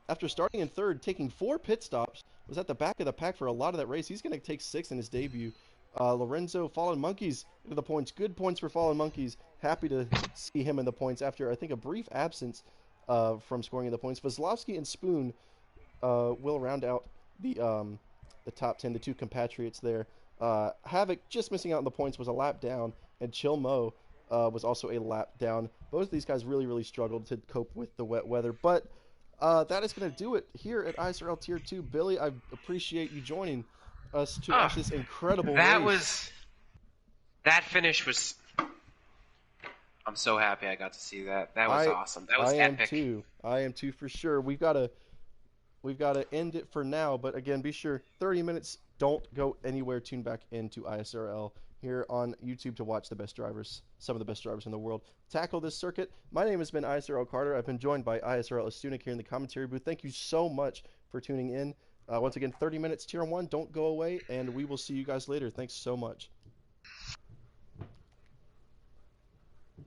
after starting in third, taking 4 pit stops, was at the back of the pack for a lot of that race. He's going to take 6th in his debut. Lorenzo, Fallen Monkeys into the points. Good points for Fallen Monkeys. Happy to see him in the points after, I think, a brief absence from scoring in the points. Kozlowski and Spoon will round out the top 10, the two compatriots there. Havoc, just missing out on the points, was a lap down, and Chill Mo was also a lap down. Both of these guys really, really struggled to cope with the wet weather. But that is going to do it here at ISRL Tier 2. Billy, I appreciate you joining us to watch this incredible race.
That finish was... I'm so happy I got to see that. That was awesome. That was epic.
I am too for sure. We've got to end it for now, but again, be sure 30 minutes. Don't go anywhere. Tune back into ISRL here on YouTube to watch the best drivers, some of the best drivers in the world, tackle this circuit. My name has been ISRL Carter. I've been joined by ISRL Astunik here in the commentary booth. Thank you so much for tuning in. Once again, 30 minutes, Tier 1. Don't go away, and we will see you guys later. Thanks so much.